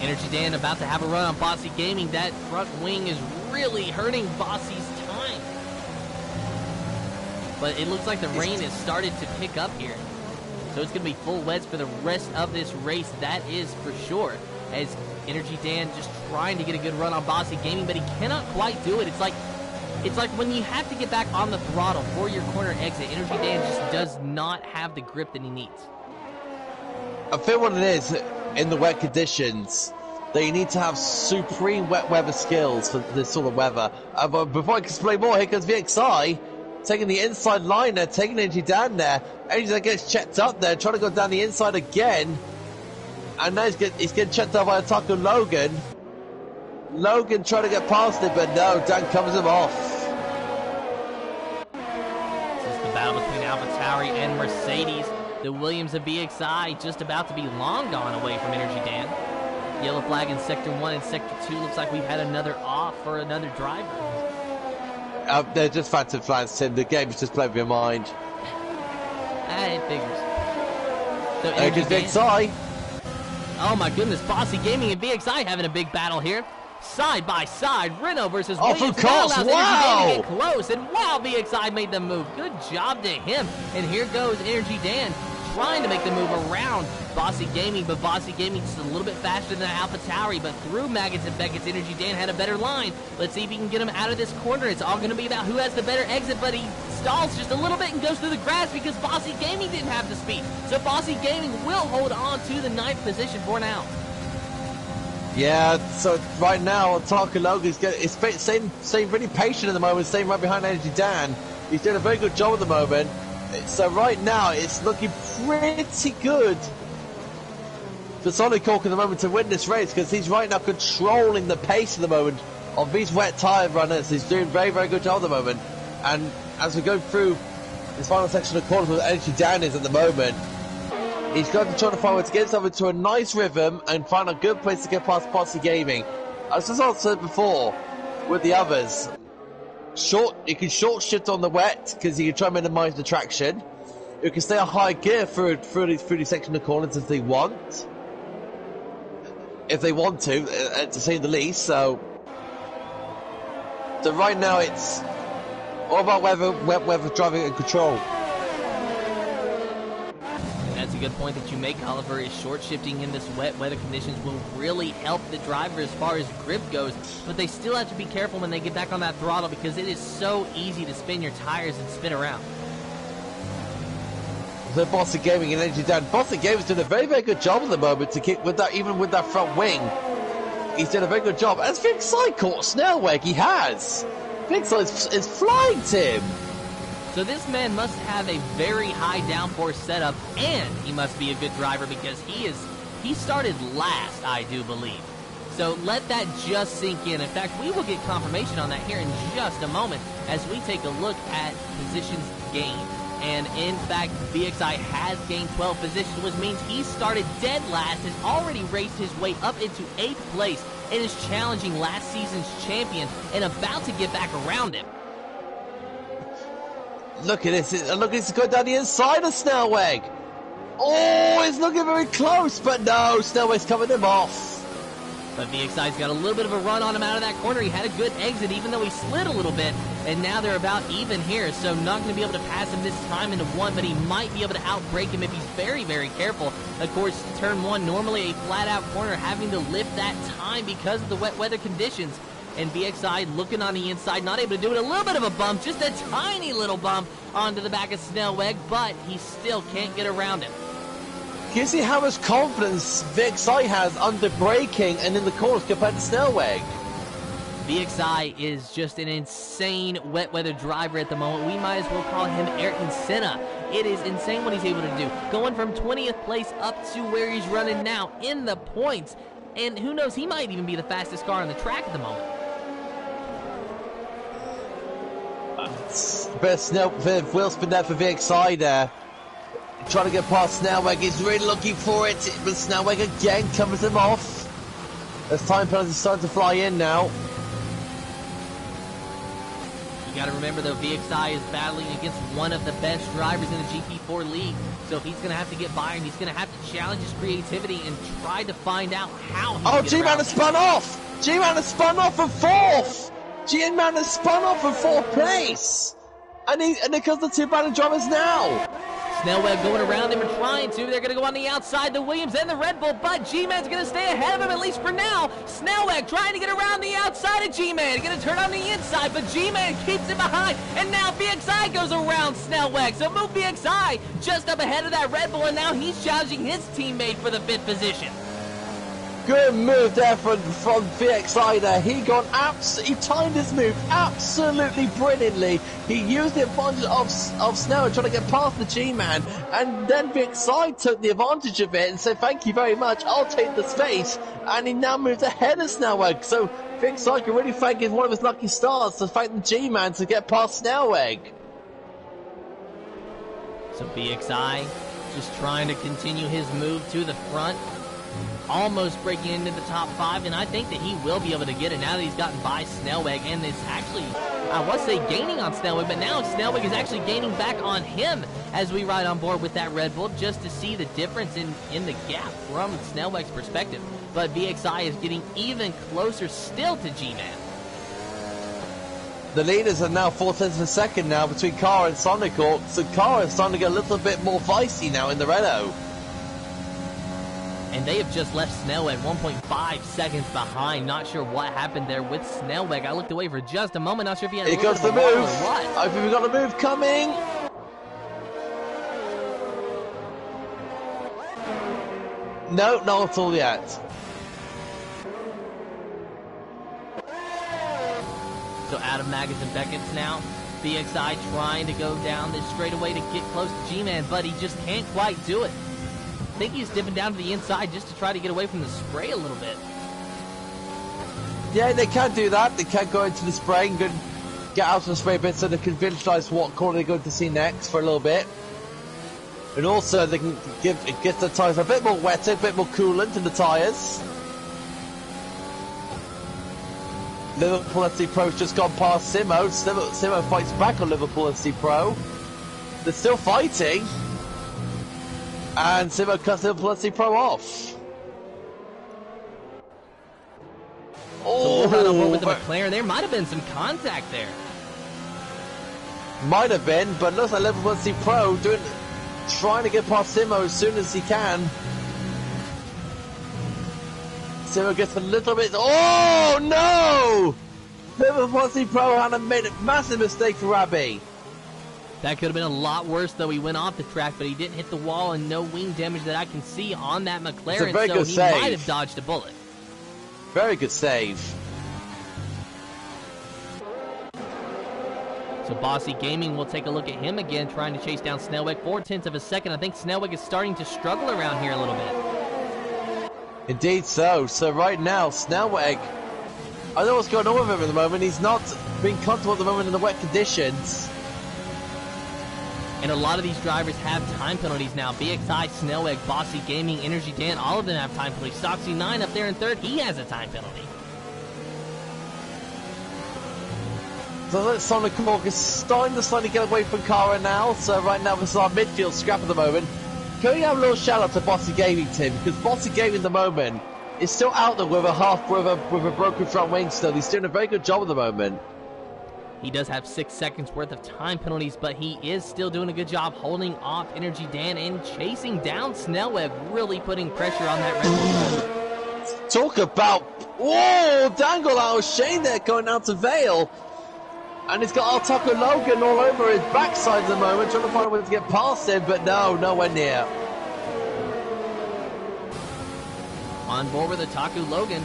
Energy Dan about to have a run on Bossy Gaming. That front wing is really hurting Bossy's time. But it looks like the rain has started to pick up here. So it's going to be full wets for the rest of this race. That is for sure. As Energy Dan just trying to get a good run on Bossy Gaming, but he cannot quite do it. It's like when you have to get back on the throttle for your corner exit, Energy Dan just does not have the grip that he needs. I feel what it is in the wet conditions that you need to have supreme wet weather skills for this sort of weather. But before I can explain more, here comes VXI taking the inside line there, taking Energy down there. Energy Dan gets checked up there, trying to go down the inside again. And now he's getting checked out by a tackle Logan. Logan trying to get past it, but no, Dan covers him off. This is the battle between AlphaTauri and Mercedes. The Williams of BXI just about to be long gone away from Energy Dan. Yellow flag in Sector 1 and Sector 2. Looks like we've had another off for another driver. They're just phantom flags, Tim. The game's just playing with your mind. It figures. So Energy BXI. Oh my goodness, Bossy Gaming and BXI having a big battle here. Side by side, Renault versus Williams. Williams. Of course, wow! Energy Dan to get close, and wow, BXI made the move. Good job to him. And here goes Energy Dan trying to make the move around Bossy Gaming, but Bossy Gaming just a little bit faster than AlphaTauri, but through Maggots and Beckett's, Energy Dan had a better line. Let's see if he can get him out of this corner. It's all going to be about who has the better exit, but he stalls just a little bit and goes through the grass because Bossy Gaming didn't have the speed. So Bossy Gaming will hold on to the 9th position for now. Yeah, so right now, Taka Logan's staying really patient at the moment, staying right behind Energy Dan. He's doing a very good job at the moment. So right now, it's looking pretty good for Solid Cork at the moment to win this race, because he's right now controlling the pace at the moment of these wet tyre runners. He's doing very, very good job at the moment. And as we go through this final section of corners where Energy Dan is at the moment, he's going to try to find a way to get himself into a nice rhythm and find a good place to get past Bossy Gaming. As I said before with the others, you can short shift on the wet because you can try and minimise the traction. You can stay a high gear through the section of corners if they want. To say the least. So right now it's all about wet weather driving and control. That's a good point that you make, Oliver. Is short shifting in this wet weather conditions will really help the driver as far as grip goes, but they still have to be careful when they get back on that throttle because it is so easy to spin your tires and spin around. The Bossy Gaming and Energy Dan. Bossy Gaming's doing a very, very good job at the moment to kick with that, even with that front wing. He's doing a very good job. As BXI caught Snellweg, he has. BXI is flying, Tim. So this man must have a very high downforce setup, and he must be a good driver because he started last, I do believe. So let that just sink in. In fact, we will get confirmation on that here in just a moment as we take a look at positions gained. And in fact, BXI has gained 12 positions, which means he started dead last and already raced his way up into 8th place and is challenging last season's champion and about to get back around him. Look at this. Look, it's going down the inside of Snellweg. Oh, it's looking very close, but no, Snellweg's coming him off. But BXI's got a little bit of a run on him out of that corner. He had a good exit, even though he slid a little bit. And now they're about even here, so not going to be able to pass him this time into 1, but he might be able to outbrake him if he's very, very careful. Of course, turn 1, normally a flat-out corner, having to lift that time because of the wet weather conditions. And BXI looking on the inside, not able to do it. A little bit of a bump, just a tiny little bump onto the back of Snellweg, but he still can't get around him. Can you see how much confidence BXI has under braking and in the corners compared to Snellweg? BXI is just an insane wet weather driver at the moment. We might as well call him Ayrton Senna. It is insane what he's able to do. Going from 20th place up to where he's running now in the points. And who knows, he might even be the fastest car on the track at the moment. Best wheel spin there for BXI there. Trying to get past Snellweg. He's really looking for it, but Snellweg again covers him off. As time penalties starting to fly in now. You got to remember, though, BXI is battling against one of the best drivers in the GP4 league. So if he's going to have to get by him, he's going to have to challenge his creativity and try to find out how he can get G-Man has spun off! G-Man has spun off for 4th! G-Man has spun off for 4th place! And here comes the 2 battle drivers now! Snellweg going around him and trying to. They're going to go on the outside, the Williams and the Red Bull, but G-Man's going to stay ahead of him, at least for now. Snellweg trying to get around the outside of G-Man. Going to turn on the inside, but G-Man keeps it behind. And now BXI goes around Snellweg. So move BXI just up ahead of that Red Bull, and now he's challenging his teammate for the 5th position. Good move there from VXI there. He timed his move absolutely brilliantly. He used the advantage of Snell trying to get past the G-Man, and then VXI took the advantage of it and said, thank you very much, I'll take the space, and he now moves ahead of Snellweg. So VXI can really thank one of his lucky stars to thank the G-Man to get past Snellweg. So VXI just trying to continue his move to the front. Almost breaking into the top 5, and I think that he will be able to get it now that he's gotten by Snellweg, and it's actually, I was say gaining on Snellweg, but now Snellweg is actually gaining back on him as we ride on board with that Red Bull, just to see the difference in the gap from Snellweg's perspective. But VXI is getting even closer still to G-Man. The leaders are now 4 tenths of a second now between Kara and Sonic Hawk, so Kara is starting to get a little bit more vicey now in the Renault. And they have just left Snellweg 1.5 seconds behind. Not sure what happened there with Snellweg. I looked away for just a moment. Not sure if he had a Here comes the move. I think we've got a move coming. No, not at all yet. So out of Maggotts and Beckett's now. VXI trying to go down this straightaway to get close to G-Man, but he just can't quite do it. I think he's dipping down to the inside just to try to get away from the spray a little bit. Yeah, they can do that. They can go into the spray and get out of the spray a bit so they can visualize what corner they're going to see next for a little bit. And also they can get the tyres a bit more wetter, a bit more coolant in the tyres. Liverpool FC Pro's just gone past Simo. Simo fights back on Liverpool FC Pro. They're still fighting. And Simo cuts Liverpool FC Pro off. Oh, so on board with the McLaren. There might have been some contact there. Might have been, but looks like Liverpool FC Pro trying to get past Simo as soon as he can. Simo gets a little bit. Oh no! Liverpool FC Pro had made a massive mistake for Rabbi. That could have been a lot worse, though. He went off the track, but he didn't hit the wall, and no wing damage that I can see on that McLaren, so he might have dodged a bullet. Very good save. So Bossy Gaming will take a look at him again, trying to chase down Snellweg. 4 tenths of a second. I think Snellweg is starting to struggle around here a little bit. Indeed so. So right now, Snellweg, I don't know what's going on with him at the moment. He's not being comfortable at the moment in the wet conditions. And a lot of these drivers have time penalties now. BXI, Snellweg, Bossy Gaming, Energy Dan, all of them have time penalties. Stoxy9 up there in third, he has a time penalty. So Sonic Hawk is starting to slightly get away from Kara now. So right now this is our midfield scrap at the moment. Can we have a little shout out to Bossy Gaming, Tim? Because Bossy Gaming at the moment is still out there with a broken front wing still. He's doing a very good job at the moment. He does have 6 seconds worth of time penalties, but he is still doing a good job holding off Energy Dan and chasing down Snellweg, really putting pressure on that Red Bull. Talk about, whoa, dangle out of Shane there going out to Vale. And he's got Taco Logan all over his backside at the moment, trying to find a way to get past him, but no, nowhere near. On board with Taco Logan.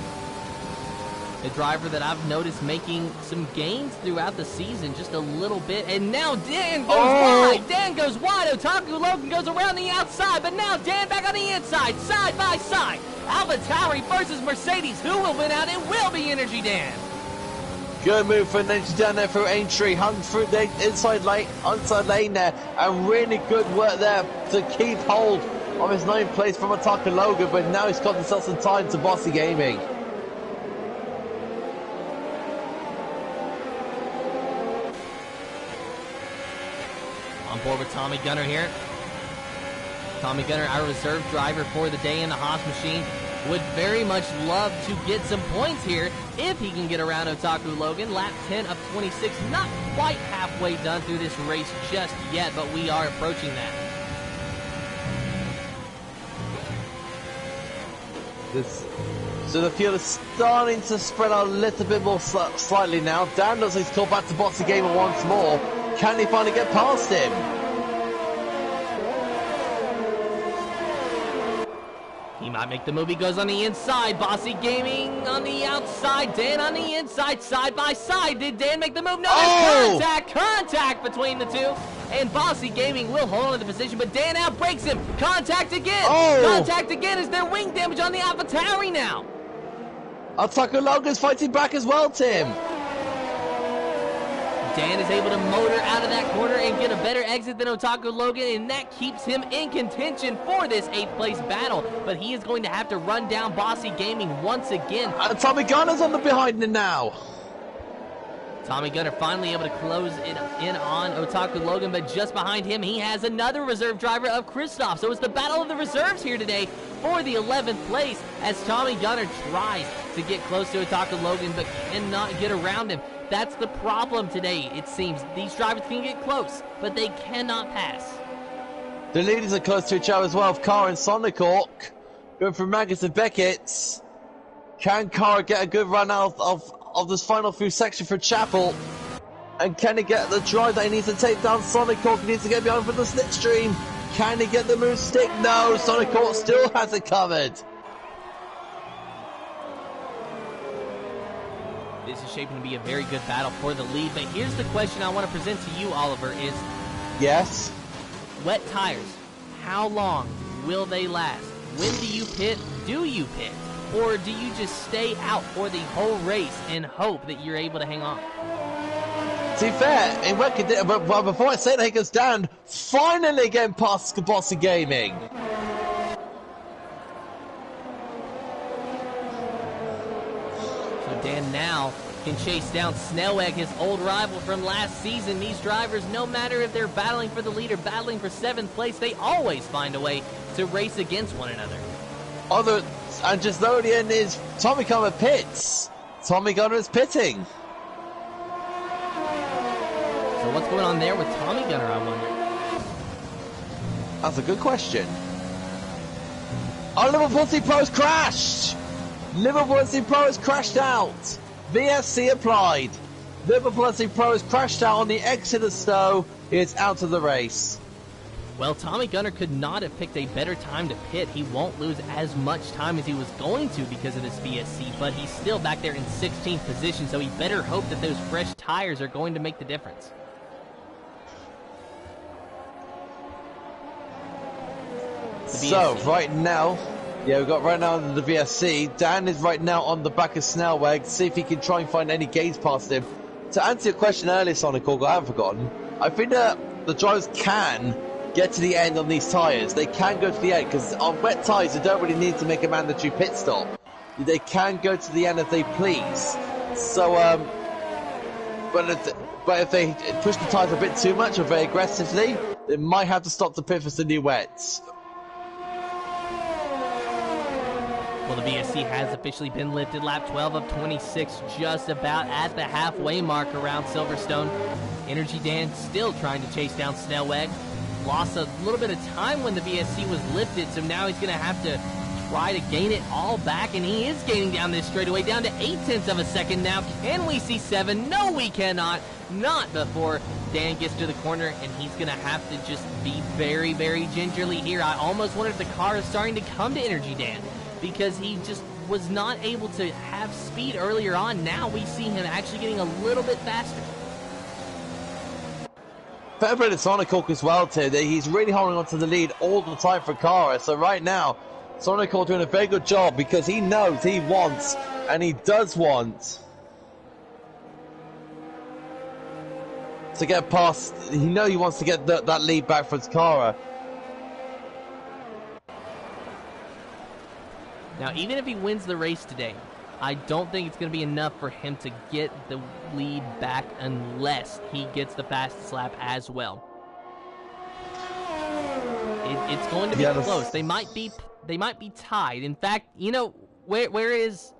A driver that I've noticed making some gains throughout the season, just a little bit. And now Dan goes wide. Dan goes wide. Otaku Logan goes around the outside, but now Dan back on the inside, side by side. AlphaTauri versus Mercedes. Who will win out? It will be Energy Dan. Good move for Energy Dan there through Aintree, hung through the inside lane there, and really good work there to keep hold of his 9th place from Otaku Logan, but now he's got himself some time to Bossy Gaming. On board with Tommy Gunner here. Tommy Gunner, our reserve driver for the day in the Haas machine, would very much love to get some points here if he can get around Otaku Logan. Lap 10 of 26, not quite halfway done through this race just yet, but we are approaching that. So the field is starting to spread out a little bit more slightly now. Dan looks like he's called back to Bossy Gamer once more. Can he finally get past him? He might make the move. He goes on the inside. Bossy Gaming on the outside. Dan on the inside, side by side. Did Dan make the move? No, there's contact between the two. And Bossy Gaming will hold on to the position, but Dan outbreaks him. Contact again. Contact again. Is there wing damage on the AlphaTauri now? Otaku Logan's fighting back as well, Tim. Dan is able to motor out of that corner and get a better exit than Otaku Logan, and that keeps him in contention for this 8th place battle. But he is going to have to run down Bossy Gaming once again. Tommy Gunner's on the behind him now. Tommy Gunner finally able to close it in on Otaku Logan, but just behind him, he has another reserve driver of Kristoff. So it's the battle of the reserves here today for the 11th place as Tommy Gunner tries to get close to Otaku Logan, but cannot get around him. That's the problem today, it seems. These drivers can get close, but they cannot pass. The leaders are close to each other as well. Cara and Sonic Hawk going from Magnus and Beckett. Can Cara get a good run out of this final few section for Chapel? And can he get the drive that he needs to take down Sonic Hawk? He needs to get behind for the slipstream. Can he get the move stick? No, Sonic Hawk still has it covered. This is shaping to be a very good battle for the lead, but here's the question I want to present to you, Oliver, is... Yes? Wet tires, how long will they last? When do you pit? Do you pit? Or do you just stay out for the whole race and hope that you're able to hang on? To be fair, in wet conditions, but before I say that, he goes down, finally getting past Bossy Gaming. So Dan now can chase down Snellweg, his old rival from last season. These drivers, no matter if they're battling for the lead or battling for 7th place, they always find a way to race against one another. And just though the end is Tommy Gunner pits. Tommy Gunner is pitting. So what's going on there with Tommy Gunner, I wonder? That's a good question. Oh, Liverpool C Pro has crashed! Liverpool C Pro has crashed out. VSC applied. Liverpool C Pro has crashed out on the exit of Stowe. He is out of the race. Well, Tommy Gunner could not have picked a better time to pit. He won't lose as much time as he was going to because of this VSC, but he's still back there in 16th position, so he better hope that those fresh tires are going to make the difference. So, right now, we've got right now the VSC. Dan is right now on the back of Snellweg. See if he can try and find any gains past him. To answer your question earlier, Sonic Hawk, I haven't forgotten. I think that the drivers can get to the end on these tyres. They can go to the end, because on wet tyres, you don't really need to make a mandatory pit stop. They can go to the end if they please. So, but if they push the tyres a bit too much or very aggressively, they might have to stop the pit for some new wets. Well, the VSC has officially been lifted. Lap 12 of 26, just about at the halfway mark around Silverstone. Energy Dan still trying to chase down Snellweg. Lost a little bit of time when the VSC was lifted, so now he's going to have to try to gain it all back, and he is gaining down this straightaway, down to 0.8 of a second now. Can we see 7? No, we cannot. Not before Dan gets to the corner, and he's going to have to just be very, very gingerly here. I almost wonder if the car is starting to come to Energy Dan, because he just was not able to have speed earlier on. Now we see him actually getting a little bit faster. Fair play to Sonic Hawk as well today. He's really holding on to the lead all the time for Cara. So right now, Sonic Hawk doing a very good job because he knows he wants, and he does want, to get past. He knows he wants to get that lead back for Cara. Now, even if he wins the race today, I don't think it's going to be enough for him to get the lead back unless he gets the fastest lap as well. It's going to be close. They might be tied. In fact, you know, where's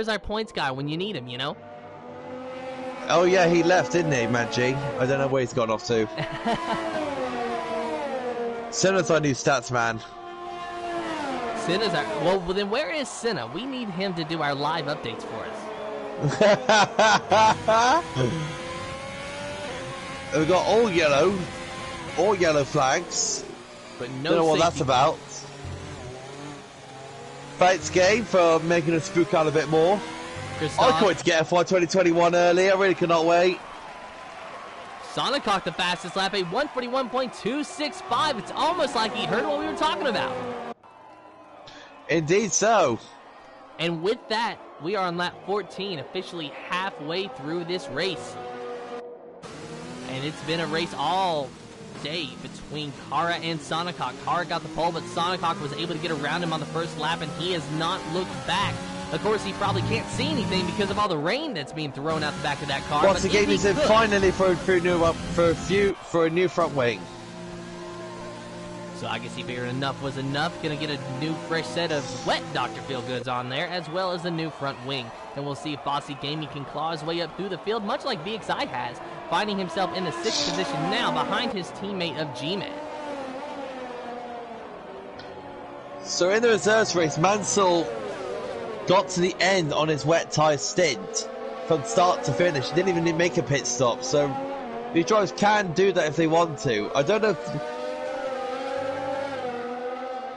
our points guy when you need him, you know? Oh yeah, he left, didn't he, Matt G? I don't know where he's gone off to. Send us our new stats, man. Senna's well, then where is Senna? We need him to do our live updates for us. We've got all yellow flags. But no don't know what safety that's about. Thanks, game, for making us spook out a bit more. Christoph. I can't wait to get F1 2021 early. I really cannot wait. Sonicok the fastest lap, a 141.265. It's almost like he heard what we were talking about. Indeed so. And with that, we are on lap 14, officially halfway through this race. And it's been a race all day between Kara and Sonicok. Kara got the pole, but Sonicok was able to get around him on the first lap, and he has not looked back. Of course, he probably can't see anything because of all the rain that's being thrown out the back of that car. Once again, he's in finally for a new front wing. So I guess he figured enough was enough. Gonna get a new fresh set of wet Dr. Feelgoods on there, as well as a new front wing. And we'll see if Bossy Gaming can claw his way up through the field, much like VXI has, finding himself in the 6th position now behind his teammate of G-Man. So in the reserves race, Mansell got to the end on his wet tyre stint from start to finish. He didn't even make a pit stop, so these drivers can do that if they want to. I don't know if...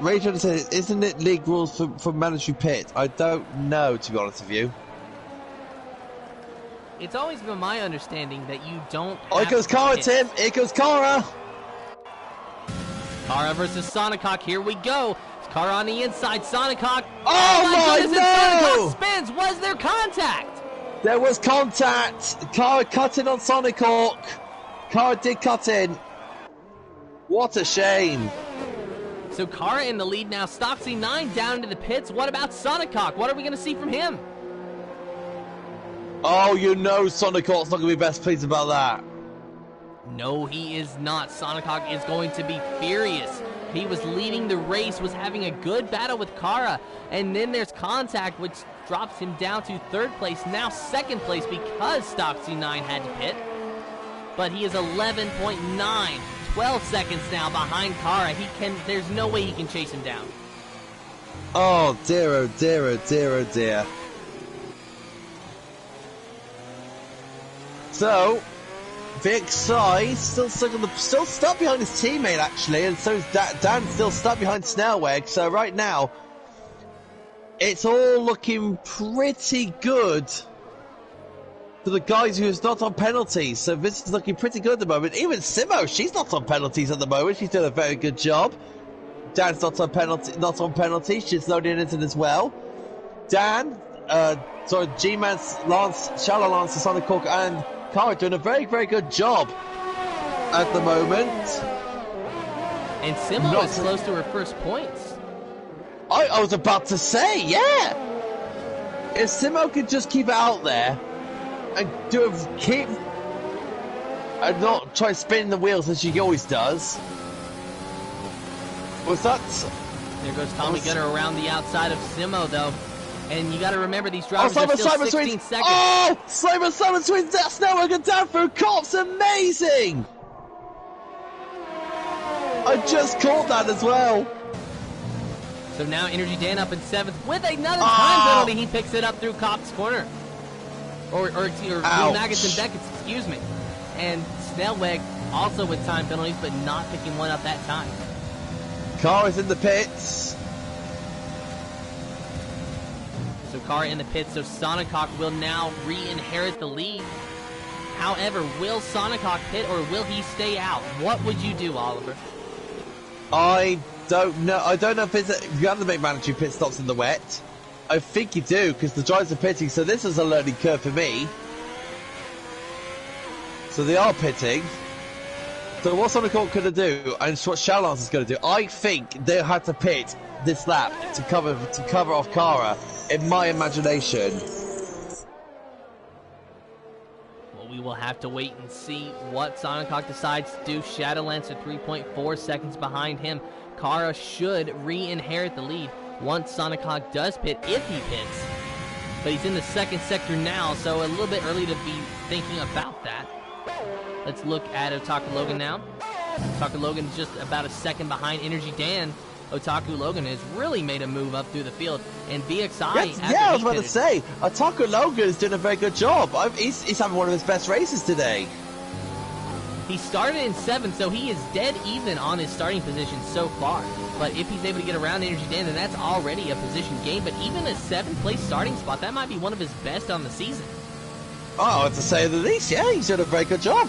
Rachel says, isn't it league rules for mandatory pit? I don't know, to be honest with you. It's always been my understanding that you don't have here goes Kara, Tim! Here goes Kara! Kara versus Sonicok, here we go! Kara on the inside, Sonicok. Oh my goodness, no! Sonicok spins. Was there contact? There was contact. Kara cut in on Sonicok. Kara did cut in. What a shame. So Kara in the lead now. Stocksy 9 down into the pits. What about Sonicok? What are we going to see from him? Oh, you know Sonicok's not going to be best pleased about that. No, he is not. Sonicok is going to be furious. He was leading the race, was having a good battle with Kara, and then there's contact, which drops him down to 3rd place, now 2nd place because Stocksy 9 had to pit. But he is 11.9, 12 seconds now behind Kara. There's no way he can chase him down. Oh dear, oh dear, oh dear, oh dear. So, VXI still stuck behind his teammate actually, and so is Dan still stuck behind Snellweg. So right now, it's all looking pretty good for the guys who's not on penalties. So this is looking pretty good at the moment. Even Simo, she's not on penalties at the moment. She's doing a very good job. Dan's not on penalties. She's loading into it as well. Dan, G-Man, Shallow Lance, Sonicok, and Kara doing a very, very good job at the moment. And Simo is close to her first points. I was about to say, yeah. If Simo could just keep it out there and and not try spinning the wheels as she always does. Was that? There goes Tommy Gunner around the outside of Simo, though. And you got to remember, these drivers are still 16 seconds. Oh, Simon swings that Snellweg down through cops. Amazing! I just caught that as well. So now Energy Dan up in 7th with another time penalty. He picks it up through Cops Corner. Or Maggots and Beckett's, excuse me. And Snellweg also with time penalties, but not picking one up that time. Car is in the pits. So Kara in the pits, so Sonicok will now re-inherit the lead. However, will Sonicok pit or will he stay out? What would you do, Oliver? I don't know. I don't know if you have to make mandatory pit stops in the wet. I think you do, because the drivers are pitting, so this is a learning curve for me. So they are pitting. So what's Sonicok going to do, and what Shalance is going to do? I think they'll have to pit this lap to cover off Kara, in my imagination. Well, we will have to wait and see what Sonicok decides to do. Shadowlands are 3.4 seconds behind him. Kara should re-inherit the lead once Sonicok does pit, if he pits. But he's in the 2nd sector now, so a little bit early to be thinking about that. Let's look at Otaku Logan now. Otaku Logan is just about a second behind Energy Dan. Otaku Logan has really made a move up through the field, and VXI. Yeah, I was about to say, Otaku Logan is doing a very good job. He's having one of his best races today. He started in 7th, so he is dead even on his starting position so far. But if he's able to get around Energy Dan, then that's already a position gain. But even a 7th place starting spot, that might be one of his best on the season. Oh, to say the least, yeah, he's done a very good job.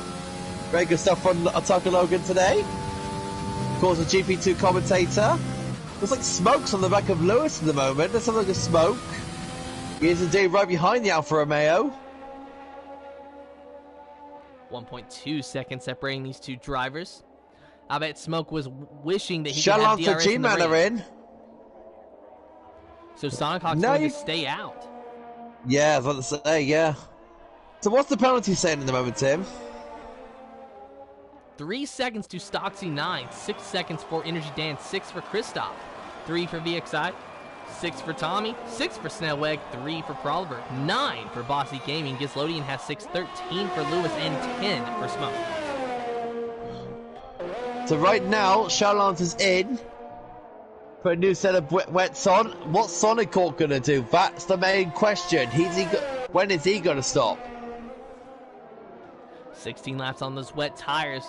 Very good stuff from Attacker Logan today. Of course, a GP2 commentator. Looks like smoke's on the back of Lewis at the moment. There's something like a smoke. He is indeed right behind the Alfa Romeo. 1.2 seconds separating these two drivers. I bet Smoke was wishing that he Shout could have out to DRS in the G-Man are race. in. So Sonic Hawk's going to stay out. Yeah, I was about to say, yeah. So what's the penalty saying in the moment, Tim? 3 seconds to Stoxy 9, 6 seconds for Energy Dan, 6 for Christoph, 3 for VXI, 6 for Tommy, 6 for Snellweg, 3 for Proliver, 9 for Bossy Gaming. Gislodian has 6, 13 for Lewis, and 10 for Smoke. So right now, Charlance is in. Put a new set of wets on. What's Sonic Hawk going to do? That's the main question. When is he going to stop? 16 laps on those wet tires.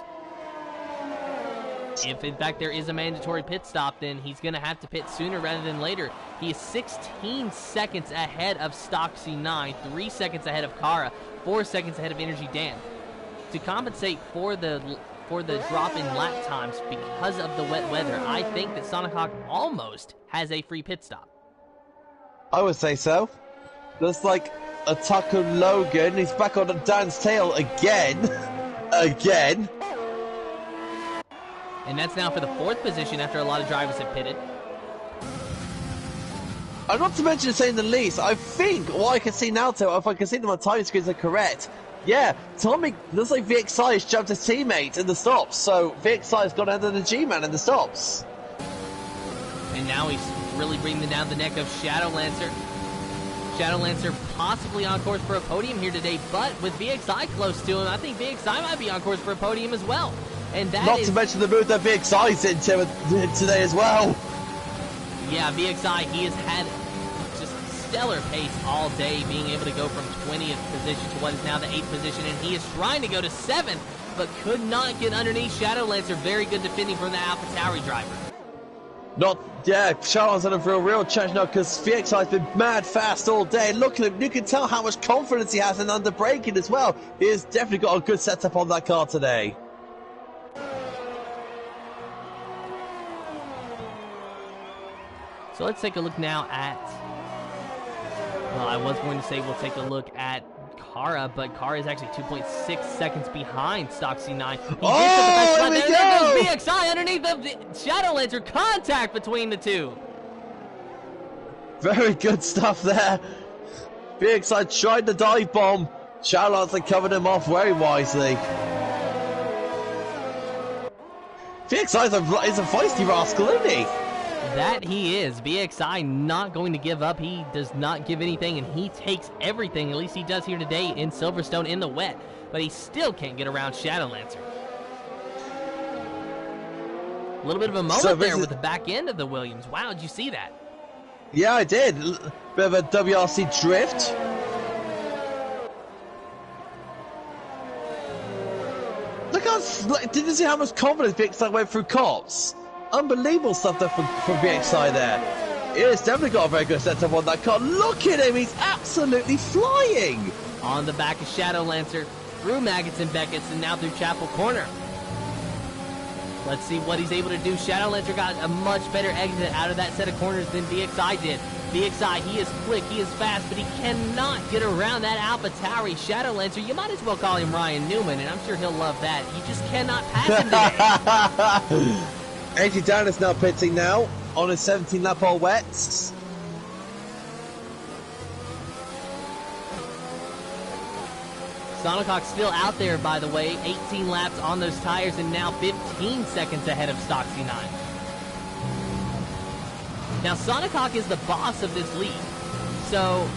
If, in fact, there is a mandatory pit stop, then he's going to have to pit sooner rather than later. He is 16 seconds ahead of Stoxy 9, 3 seconds ahead of Kara, 4 seconds ahead of Energy Dan. To compensate for the drop in lap times because of the wet weather, I think that Sonic Hawk almost has a free pit stop. I would say so. Looks like Attacker Logan. He's back on Dan's tail again. Again. And that's now for the 4th position after a lot of drivers have pitted. And not to mention, saying the least, I think what I can see now, too, if I can see them on time screens are correct. Yeah, Tommy looks like VXI has jumped his teammate in the stops, so VXI has gone under the G-Man in the stops. And now he's really bringing down the neck of Shadow Lancer. Shadow Lancer possibly on course for a podium here today, but with VXI close to him, I think VXI might be on course for a podium as well. And that Not to mention the move that VXI's into today as well. Yeah, VXI, he has had just stellar pace all day, being able to go from 20th position to what is now the 8th position, and he is trying to go to 7th, but could not get underneath Shadow Lancer. Very good defending from the AlphaTauri driver. Charles had a real challenge now because VXI's been mad fast all day. Look at him, you can tell how much confidence he has in under braking as well. He has definitely got a good setup on that car today. So let's take a look now at, well, I was going to say we'll take a look at Kara, but Kara is actually 2.6 seconds behind Stoxy 9. There goes VXI underneath the Shadow Lancer. Contact between the two. Very good stuff there. VXI tried the dive bomb. Shadow Lancer covered him off very wisely. VXI is a feisty rascal, isn't he? That he is. VXI not going to give up. He does not give anything, and he takes everything. At least he does here today in Silverstone in the wet. But he still can't get around Shadow Lancer. A little bit of a moment there with the back end of the Williams. Wow, did you see that? Yeah, I did. Bit of a WRC drift. Look how... Did you see how much confidence VXI went through cops? Unbelievable stuff there from VXI there. He has definitely got a very good setup on that car. Look at him, he's absolutely flying. On the back of Shadow Lancer, through Maggots and Beckett's, and now through Chapel Corner. Let's see what he's able to do. Shadow Lancer got a much better exit out of that set of corners than VXI did. VXI, he is quick, he is fast, but he cannot get around that AlphaTauri. Shadow Lancer, you might as well call him Ryan Newman, and I'm sure he'll love that. You just cannot pass him today. Energy Dan is now pitting now on his 17 lap all wets. Sonic Hawk still out there, by the way. 18 laps on those tires and now 15 seconds ahead of Stoxy 9. Now, Sonic Hawk is the boss of this league. So,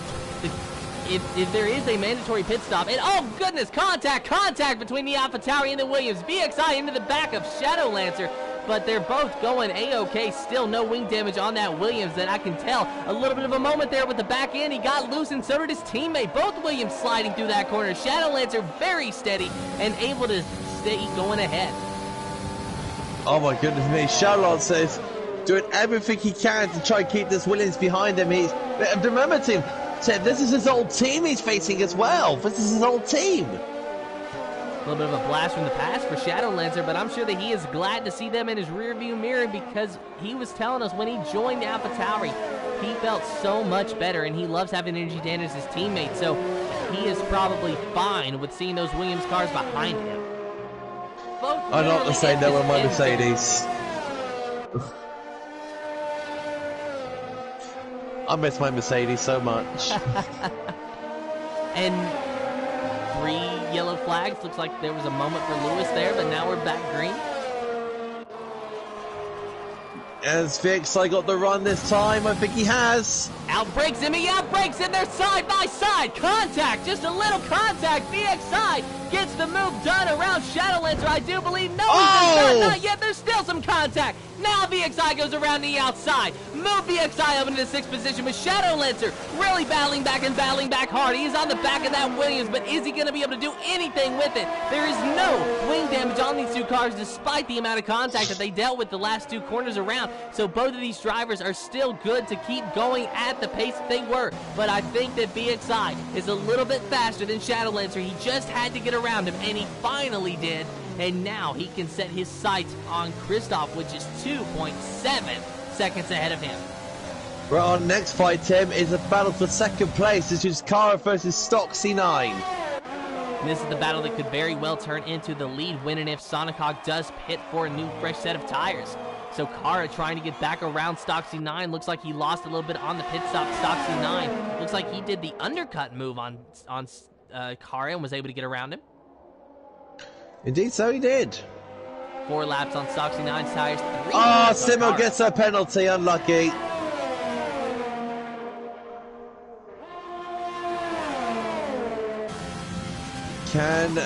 if there is a mandatory pit stop, and oh goodness, contact between the AlphaTauri and the Williams. VXI into the back of Shadow Lancer. But they're both going A-OK. Still no wing damage on that Williams that I can tell. A little bit of a moment there with the back end. He got loose, and so did his teammate. Both Williams sliding through that corner. Shadow Lancer very steady and able to stay going ahead. Oh my goodness me, Charlotte says doing everything he can to try and keep this Williams behind him. Remember, Tim, this is his old team he's facing as well. This is his old team. A little bit of a blast from the past for Shadowlancer, but I'm sure that he is glad to see them in his rearview mirror, because he was telling us when he joined AlphaTauri, he felt so much better, and he loves having Energy Dan as his teammate, so he is probably fine with seeing those Williams cars behind him. I'm not to say no on my Mercedes. I miss my Mercedes so much. And 3 yellow flags. Looks like there was a moment for Lewis there, but now we're back green. Has VXI got the run this time? I think he has. Outbreaks him, he outbreaks him. They're side by side. Contact, just a little contact. VXI gets the move done around Shadowlancer, I do believe. No, not yet. There's still some contact. Now VXI goes around the outside. Move VXI up into the 6th position with Shadowlancer really battling back and battling back hard. He's on the back of that Williams, but is he going to be able to do anything with it? There is no wing damage on these 2 cars despite the amount of contact that they dealt with the last 2 corners around. So both of these drivers are still good to keep going at the pace that they were. But I think that VXI is a little bit faster than Shadowlancer. He just had to get around him, and he finally did. And now he can set his sights on Kristoff, which is 2.7 seconds ahead of him. Right, our next fight, Tim, is a battle for 2nd place. This is Kara versus Stock C9. And this is the battle that could very well turn into the lead win, if Sonic Hawk does pit for a new fresh set of tires. So Kara trying to get back around Stoxy 9. Looks like he lost a little bit on the pit stop. Stoxy 9 looks like he did the undercut move on Kara and was able to get around him. Indeed, so he did. 4 laps on Stoxy 9's tires. 3 Simo gets a penalty. Unlucky. Can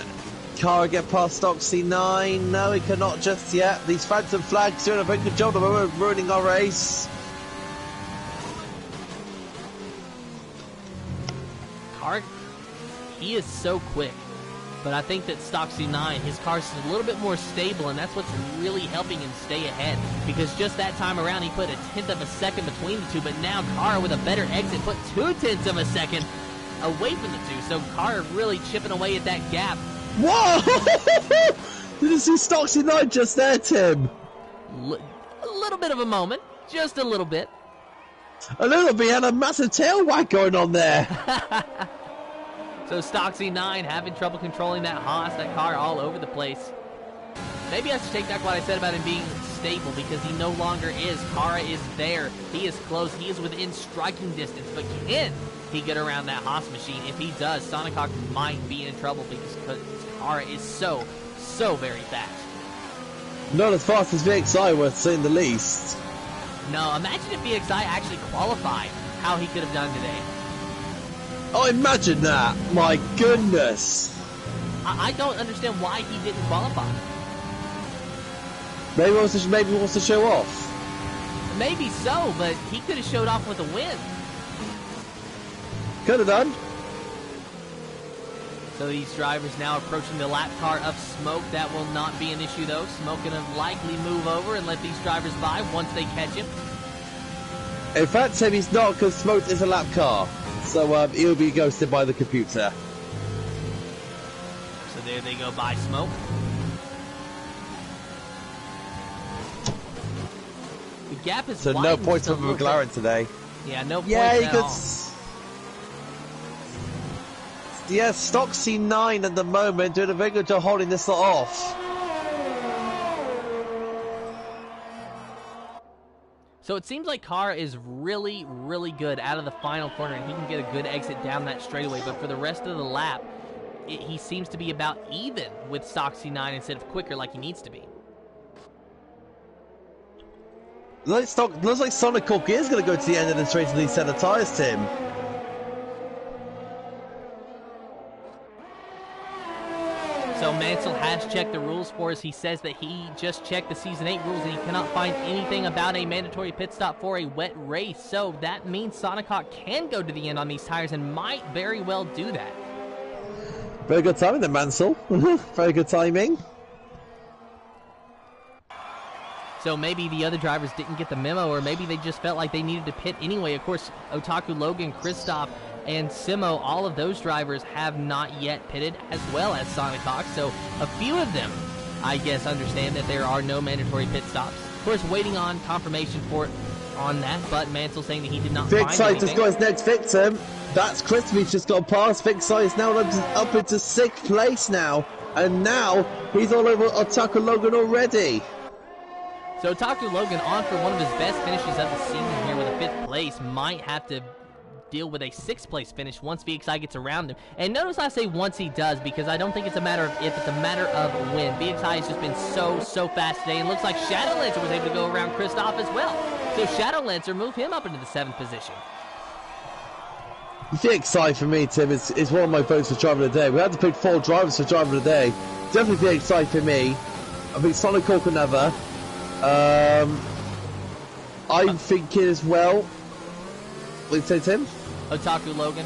Kara get past Stoxy 9? No, he cannot just yet. These phantom flags doing a very good job of ruining our race. Kara, he is so quick. But I think that Stoxy 9, his car is a little bit more stable, and that's what's really helping him stay ahead. Because just that time around, he put a 1/10 of a second between the 2, but now Kara, with a better exit, put 2/10 of a second away from the 2. So Kara really chipping away at that gap. Whoa! Did you see Stoxy 9 just there, Tim? A little bit of a moment. Just a little bit. A little bit, and a massive tail wag going on there. So Stoxy 9 having trouble controlling that Haas, that car all over the place. Maybe I should take back what I said about him being stable, because he no longer is. Kara is there. He is close. He is within striking distance. But can he get around that Haas machine? If he does, Sonic Hawk might be in trouble, because Kara is so very fast. Not as fast as VXI, worth saying the least. No, imagine if VXI actually qualified, how he could have done today. Oh, imagine that! My goodness! I don't understand why he didn't qualify. Maybe he wants to show off. Maybe so, but he could have showed off with a win. Could have done. So these drivers now approaching the lap car of Smoke. That will not be an issue, though. Smoke going to likely move over and let these drivers by once they catch him. In fact, Tim, he's not, because Smoke is a lap car. So he'll be ghosted by the computer. So there they go by Smoke. The gap is so no points for McLaren today. Yeah, no points at all. Yeah, Stoxy 9 at the moment doing a very good job holding this lot off. So it seems like Kara is really good out of the final corner, and he can get a good exit down that straightaway. But for the rest of the lap, he seems to be about even with Stoxy 9 instead of quicker like he needs to be. Looks like Sonic Hawk is going to go to the end of the straight to these set of tyres, Tim. So Mansell has checked the rules for us. He says that he just checked the Season 8 rules and he cannot find anything about a mandatory pit stop for a wet race. So that means Sonic Hawk can go to the end on these tires and might very well do that. Very good timing there, Mansell. Very good timing. So maybe the other drivers didn't get the memo, or maybe they just felt like they needed to pit anyway. Of course, Otaku Logan, Kristoff, and Simo, all of those drivers have not yet pitted, as well as Sonic Hawk. So a few of them, I guess, understand that there are no mandatory pit stops. Of course, waiting on confirmation for it on that, but Mansell saying that he did not find anything. Just got his next victim. That's Christopher's just got past. Vixite is now up into 6th place now. And now he's all over Otaku Logan already. So Otaku Logan on for one of his best finishes of the season here with a 5th place. Might have to deal with a 6th place finish once VXI gets around him. And notice I say once he does, because I don't think it's a matter of if, it's a matter of when. VXI has just been so fast today, and looks like Shadow Lancer was able to go around Kristoff as well. So Shadow Lancer moved him up into the 7th position. VXI for me, Tim, is one of my votes for driver of the day. We had to pick 4 drivers for driver of the day. Definitely VXI for me. I think Sonic Hawk another. I'm thinking as well. What did you say, Tim? Otaku Logan.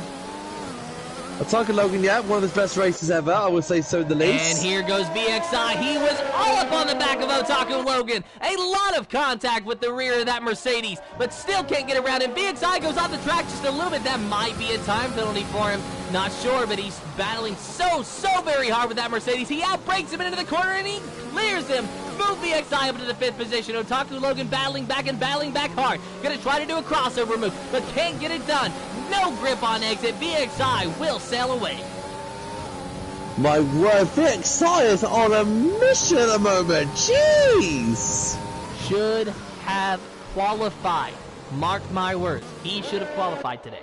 Otaku Logan, yeah, one of his best races ever. I would say so, the least. And here goes VXI. He was all up on the back of Otaku Logan. A lot of contact with the rear of that Mercedes, but still can't get around him. VXI goes off the track just a little bit. That might be a time penalty for him. Not sure, but he's battling so very hard with that Mercedes. He outbrakes him into the corner, and he clears him. Move VXI up into the 5th position. Otaku Logan battling back hard. Gonna try to do a crossover move, but can't get it done. No grip on exit. VXI will sail away. My word, VXI is on a mission at the moment. Jeez! Should have qualified. Mark my words. He should have qualified today.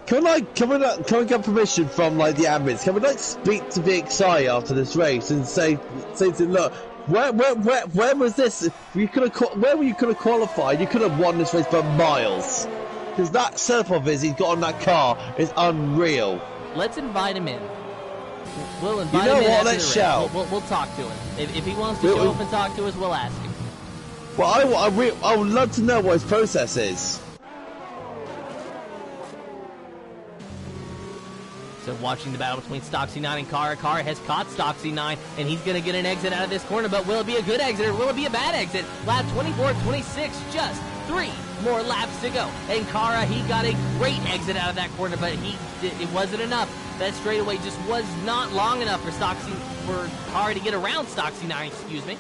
Can we get permission from like the admins? Can we like speak to VXI after this race and say to him, look, where was this? Where you could have qualified? You could have won this race by miles. Because that setup of his he's got on that car is unreal. Let's invite him in. We'll invite him in. You know what? After Let's the race. shout. We'll talk to him. If he wants to show up and talk to us, we'll ask him. Well, I would love to know what his process is. So watching the battle between Stoxy 9 and Kara. Kara has caught Stoxy 9, and he's going to get an exit out of this corner, but will it be a good exit or will it be a bad exit? Lap 24-26, just 3 more laps to go. And Kara, he got a great exit out of that corner, but it wasn't enough. That straightaway just was not long enough for Kara to get around Stoxy 9, excuse me.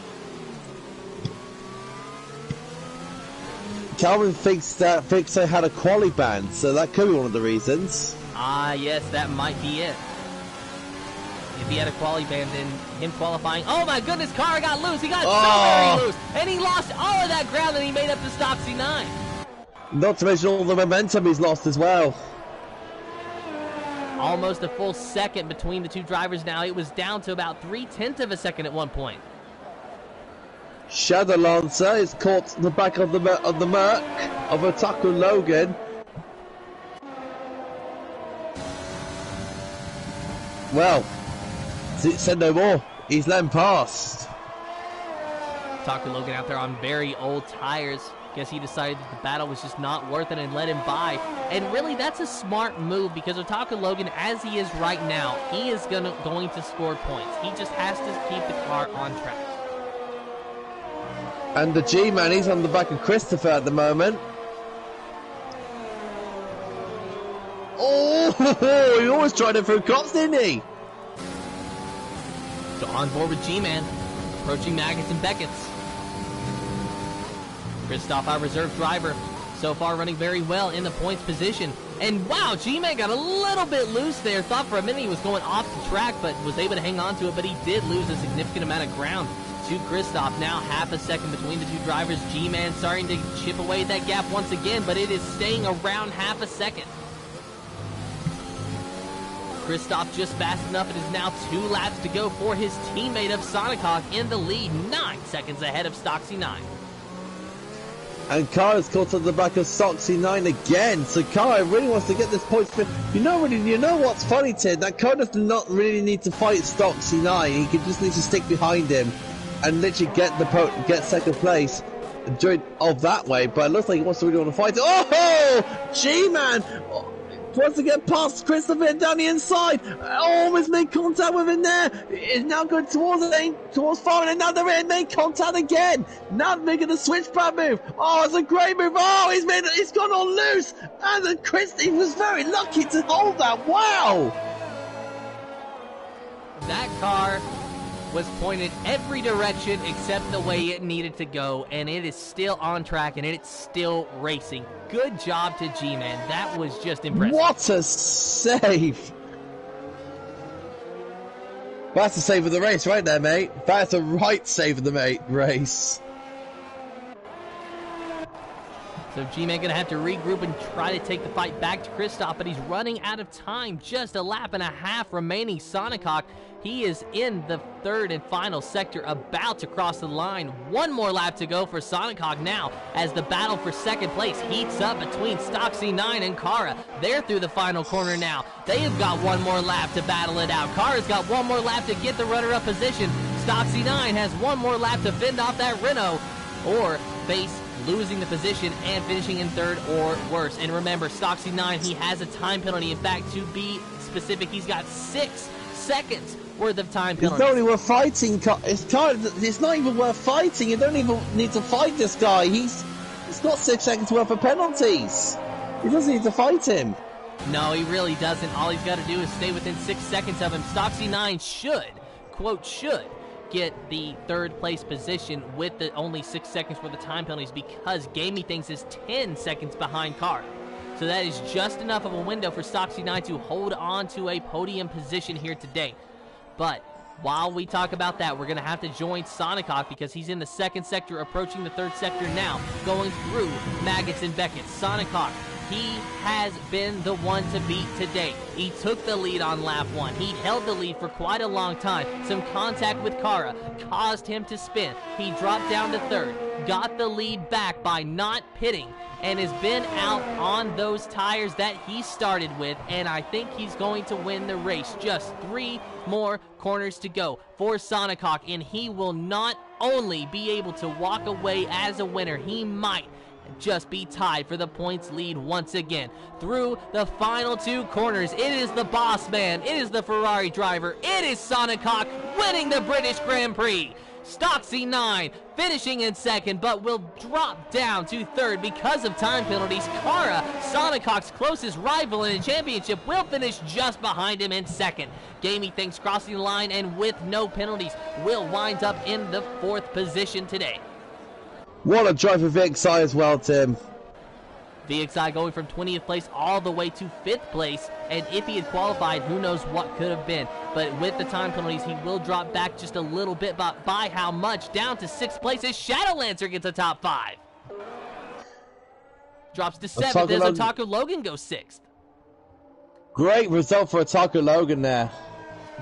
Calvin thinks that Vixo had a quali ban, so that could be one of the reasons. Ah, yes, that might be it. If he had a quali ban, then him qualifying. Oh my goodness, Kara got loose. He got so very loose. And he lost all of that ground that he made up to Stoxy 9. Not to mention all the momentum he's lost as well. Almost a full second between the two drivers now. It was down to about 0.3 of a second at one point. Shadow Lancer is caught the back of the Merc of Otaku Logan. Well, said no more. He's let him past. Otaku Logan out there on very old tires. Guess he decided that the battle was just not worth it and let him by. And really, that's a smart move because Otaku Logan, as he is right now, he is going to score points. He just has to keep the car on track. And the G-Man, he's on the back of Christopher at the moment. Oh, he almost tried it through cops, didn't he? So on board with G-Man, approaching Maggots and Beckett's. Kristoff, our reserve driver, so far running very well in the points position. And wow, G-Man got a little bit loose there. Thought for a minute he was going off the track, but was able to hang on to it. But he did lose a significant amount of ground to Kristoff. Now half a second between the two drivers. G-Man starting to chip away at that gap once again, but it is staying around half a second. Kristoff just fast enough. It is now 2 laps to go for his teammate of Sonic Hawk in the lead, 9 seconds ahead of Stoxy 9. And Kara's caught on the back of Stoxy 9 again. So Kara really wants to get this point. You know what's funny, Tim? That Kara does not really need to fight Stoxy 9. He just needs to stick behind him and literally get second place and do it that way. But it looks like he really want to fight it. Oh, G-Man! Wants to get past Christopher down the inside. Almost made contact with him there. Is now going towards the lane, towards far, and now they're in. Made contact again. Now making a switchback move. Oh, it's a great move. Oh, he's gone on loose. And then Christy was very lucky to hold that. Wow. That car was pointed every direction except the way it needed to go, and it is still on track, and it's still racing. Good job to G-Man. That was just impressive. What a save! That's a save of the race right there, mate. That's a right save of the race. So G-Man going to have to regroup and try to take the fight back to Kristoff, but he's running out of time. Just a lap and a half remaining. Sonic, he is in the third and final sector, about to cross the line. One more lap to go for Sonic now, as the battle for second place heats up between Stoxy 9 and Kara. They're through the final corner now. They have got one more lap to battle it out. Kara's got one more lap to get the runner-up position. Stoxy 9 has one more lap to fend off that Renault, or face losing the position and finishing in third or worse. And remember, Stoxy 9, he has a time penalty. In fact, to be specific, he's got 6 seconds worth of time penalty. It's not even worth fighting. It's not even worth fighting. You don't even need to fight this guy. It's got 6 seconds worth of penalties. He doesn't need to fight him. No, he really doesn't. All he's got to do is stay within 6 seconds of him. Stoxy 9 should, quote, should get the third place position with the only 6 seconds worth of time penalties, because Gamey Things is 10 seconds behind Car. So that is just enough of a window for Stoxy 9 to hold on to a podium position here today. But while we talk about that, we're going to have to join Sonic, because he's in the second sector, approaching the third sector now, going through Maggots and Beckett. Sonic, he has been the one to beat today. He took the lead on lap 1. He held the lead for quite a long time. Some contact with Kara caused him to spin. He dropped down to third, got the lead back by not pitting, and has been out on those tires that he started with, and I think he's going to win the race. Just 3 more corners to go for Sonic, and he will not only be able to walk away as a winner, he might just be tied for the points lead once again. Through the final 2 corners, it is the boss man, it is the Ferrari driver, it is Sonic winning the British Grand Prix. Stoxy 9 finishing in second, but will drop down to third because of time penalties. Kara, Sonic closest rival in the championship, will finish just behind him in second. Gamey Things crossing the line and with no penalties will wind up in the 4th position today. What a drive for VXI as well, Tim. VXI going from 20th place all the way to 5th place, and if he had qualified, who knows what could have been. But with the time penalties, he will drop back just a little bit, but by how much? Down to 6th place as Shadowlancer gets a top 5. Drops to 7th as Otaku Logan goes 6th. Great result for Otaku Logan there.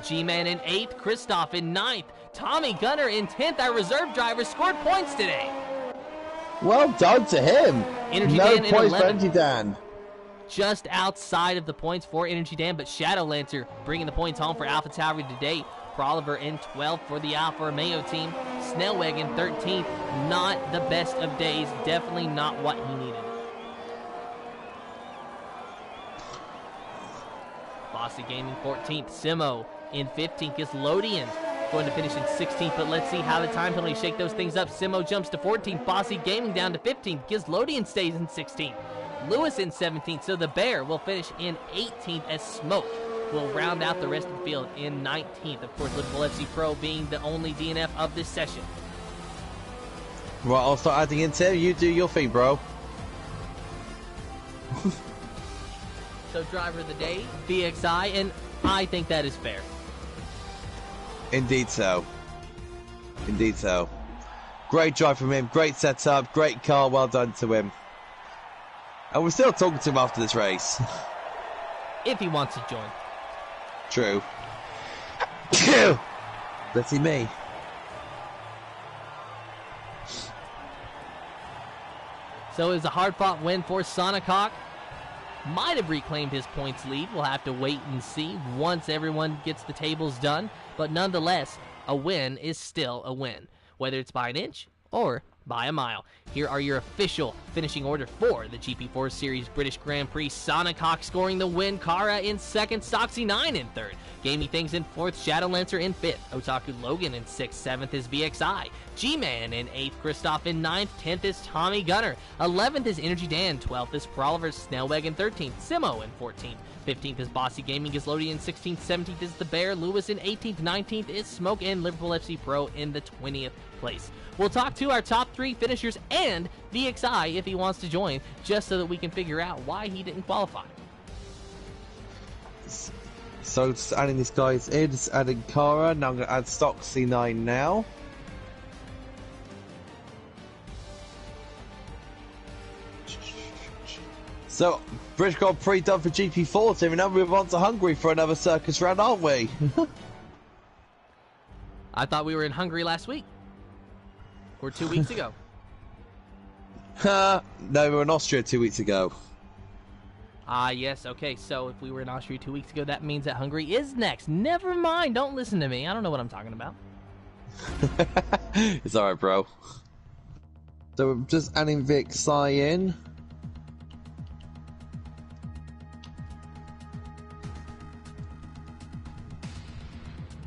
G-Man in 8th, Kristoff in 9th, Tommy Gunner in 10th. Our reserve driver scored points today. Well done to him. Energy no Dan points in 11th. for Energy Dan. Just outside of the points for Energy Dan, but Shadowlancer bringing the points home for Alpha Tauri today. Oliver in 12th for the Alfa Romeo team. Snellweg in 13th. Not the best of days. Definitely not what he needed. Bossy Gaming 14th. Simo in 15th. Gislodian going to finish in 16th, but let's see how the time penalties shake those things up. Simo jumps to 14th. Bossy Gaming down to 15th. Gislodian stays in 16th. Lewis in 17th, so the Bear will finish in 18th as Smoke will round out the rest of the field in 19th. Of course, Liverpool FC Pro being the only DNF of this session. Right, I'll start adding in, Tim. You do your thing, bro. So driver of the day, VXI, and I think that is fair. Indeed so. Indeed so. Great drive from him, great setup, great car, well done to him. And we're still talking to him after this race. If he wants to join. True. Let's see me. So it was a hard-fought win for Sonic Hawk. Might have reclaimed his points lead. We'll have to wait and see once everyone gets the tables done. But nonetheless, a win is still a win, whether it's by an inch or by a mile. Here are your official finishing order for the GP4 Series British Grand Prix. Sonic Hawk scoring the win, Kara in second, Stoxy 9 in third, Gamey Things in fourth, Shadowlancer in fifth, Otaku Logan in sixth, seventh is VXI, G-Man in eighth, Kristoff in ninth, 10th is Tommy Gunner, 11th is Energy Dan, 12th is Proliver, Snellweg in 13th, Simo in 14th, 15th is Bossy Gaming, Gislody in 16th, 17th is The Bear, Lewis in 18th, 19th is Smoke, and Liverpool FC Pro in the 20th place. We'll talk to our top 3 finishers and VXI if he wants to join, just so that we can figure out why he didn't qualify. So just adding these guys in, just adding Kara, now I'm going to add Stoxy 9 now. So, British Grand Prix done for GP4, so we now move on to Hungary for another circus round, aren't we? I thought we were in Hungary last week. Or 2 weeks ago. No, we were in Austria 2 weeks ago. Ah, yes, okay, so if we were in Austria 2 weeks ago, that means that Hungary is next. Never mind, don't listen to me. I don't know what I'm talking about. It's alright, bro. So we're just adding VXI in.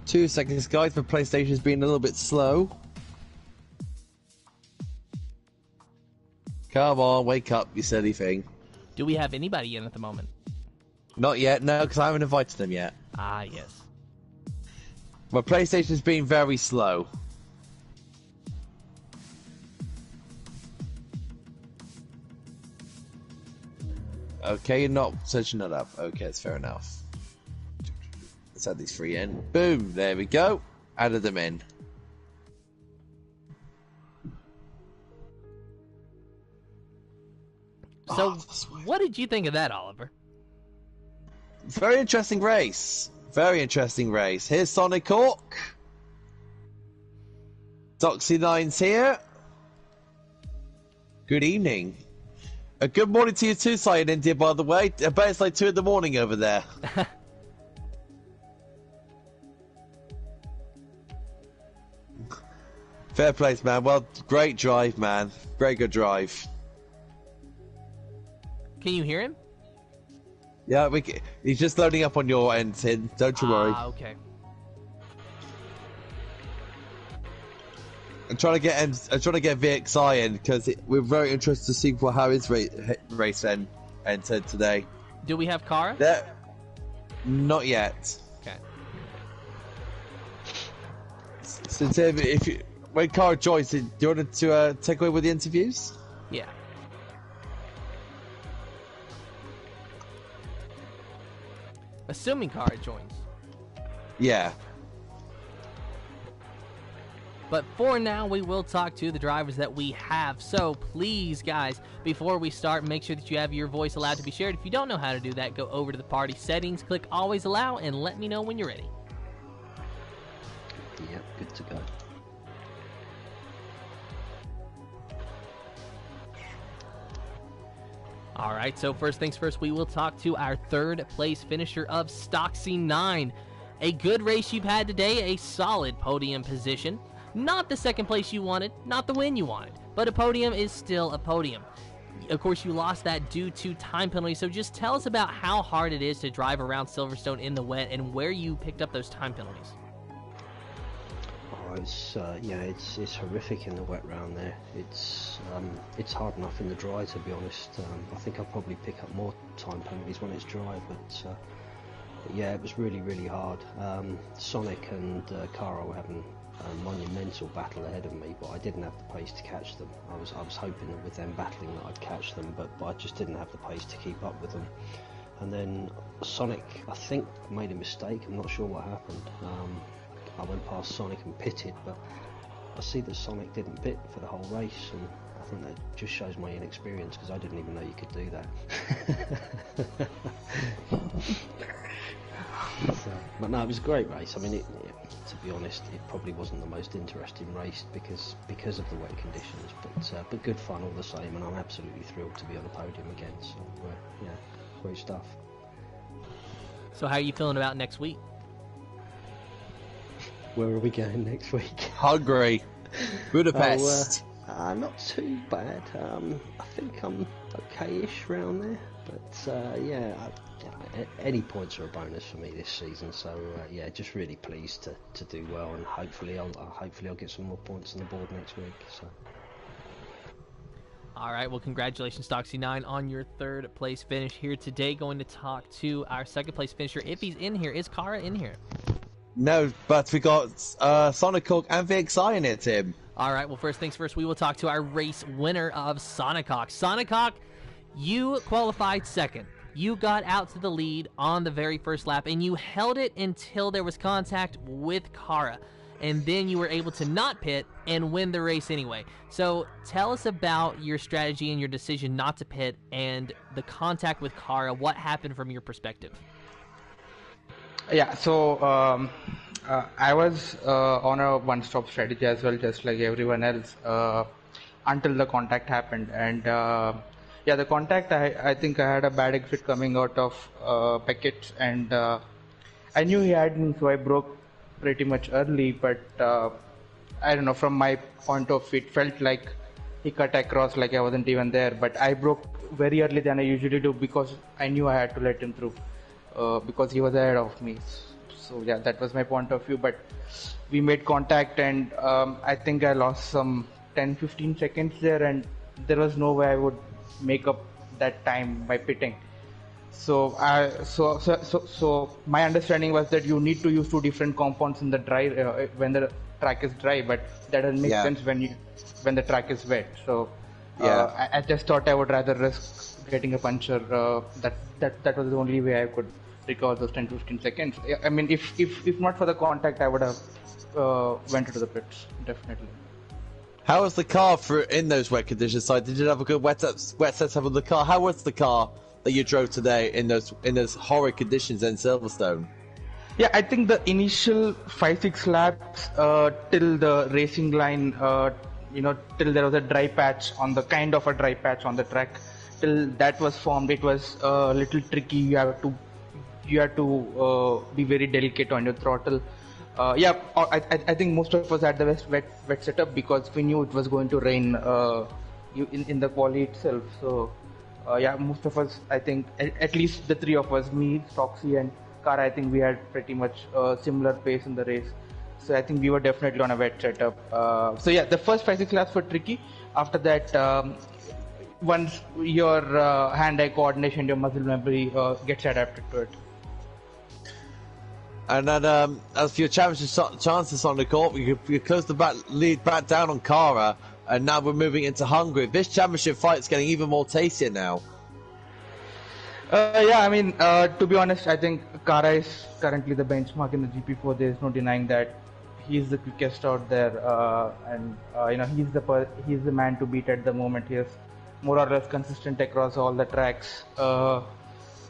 Two seconds, guys, for PlayStation's being a little bit slow. Come on, wake up, you silly thing. Do we have anybody in at the moment? Not yet, no, because I haven't invited them yet. Ah, yes. My PlayStation's been very slow. Okay, you're not searching that up. Okay, that's fair enough. Let's add these 3 in. Boom, there we go. Added them in. So, what did you think of that, Oliver? Very interesting race. Very interesting race. Here's Sonic Hawk. Stoxy 9's here. Good evening. A good morning to you too, Si in India, by the way. I bet it's like 2 in the morning over there. Fair place, man. Well, great drive, man. Very good drive. Can you hear him? Yeah, he's just loading up on your end, Tin. Don't you worry. Ah, okay. I'm trying to get VXI in because we're very interested to see how his race entered today. Do we have Kara? Not yet. Okay. So Tim, when Kara joins, do you want to take away with the interviews? Yeah. Assuming Kara joins. Yeah. But for now, we will talk to the drivers that we have. So please, guys, before we start, make sure that you have your voice allowed to be shared. If you don't know how to do that, go over to the party settings, click Always Allow, and let me know when you're ready. Yep, good to go. All right, so first things first, we will talk to our third place finisher of Stoxy 9. A good race you've had today, a solid podium position. Not the second place you wanted, not the win you wanted, but a podium is still a podium. Of course, you lost that due to time penalty, so just tell us about how hard it is to drive around Silverstone in the wet and where you picked up those time penalties. Oh, it's horrific in the wet round there. It's hard enough in the dry, to be honest. I think I'll probably pick up more time penalties when it's dry, but yeah, it was really, really hard. Sonic and Kara were having a monumental battle ahead of me, but I didn't have the pace to catch them. I was hoping that with them battling that I'd catch them, but I just didn't have the pace to keep up with them. And then Sonic, I think, made a mistake. I'm not sure what happened. I went past Sonic and pitted, but I see that Sonic didn't pit for the whole race, and I think that just shows my inexperience, because I didn't even know you could do that. But no, it was a great race. I mean, to be honest, it probably wasn't the most interesting race because of the wet conditions, but good fun all the same, and I'm absolutely thrilled to be on a podium again. So yeah, great stuff. So how are you feeling about next week? Where are we going next week? Hungary. Budapest. Not too bad. I think I'm okay-ish round there, but any points are a bonus for me this season. So yeah, just really pleased to do well, and hopefully I'll get some more points on the board next week. So. All right, well, congratulations, Stoxy9, on your third place finish here today. Going to talk to our second place finisher, if he's in here. Is Kara in here? No, but we got Sonic Hawk and VXI in it, Tim. All right, well, first things first, we will talk to our race winner of Sonic Hawk. Sonic Hawk, you qualified second. You got out to the lead on the very first lap, and you held it until there was contact with Kara. And then you were able to not pit and win the race anyway. So tell us about your strategy and your decision not to pit and the contact with Kara. What happened from your perspective? Yeah, so I was on a one-stop strategy as well, just like everyone else, until the contact happened. And the contact, I think I had a bad exit coming out of Beckett, and I knew he had me, so I broke pretty much early, but I don't know, from my point of view, it felt like he cut across like I wasn't even there, but I broke very early than I usually do because I knew I had to let him through because he was ahead of me. So yeah, that was my point of view, but we made contact, and I think I lost some 10-15 seconds there, and there was no way I would make up that time by pitting. So my understanding was that you need to use two different compounds in the dry when the track is dry, but that doesn't make sense when the track is wet. So I just thought I would rather risk getting a puncture. That was the only way I could recover those 10-15 seconds. I mean, if not for the contact, I would have went into the pits definitely. How was the car in those wet conditions? So did you have a good wet setup of the car? How was the car that you drove today in those horrid conditions in Silverstone? Yeah, I think the initial 5-6 laps till the racing line, till there was a dry patch on the the track, till that was formed, it was a little tricky. You have to be very delicate on your throttle. I think most of us had the wet setup because we knew it was going to rain in the quali itself. So. Most of us, I think, at least the three of us, me, Stoxy and Kara, I think we had pretty much similar pace in the race. So I think we were definitely on a wet setup. The first 5-6 laps were tricky. After that, once your hand-eye coordination, your muscle memory gets adapted to it. And then, as for your championship chances on the court, you closed the lead back down on Kara. And now we're moving into Hungary. This championship fight is getting even more tastier now. To be honest, I think Kara is currently the benchmark in the GP4. There is no denying that. He's the quickest out there, he's the man to beat at the moment. He is more or less consistent across all the tracks.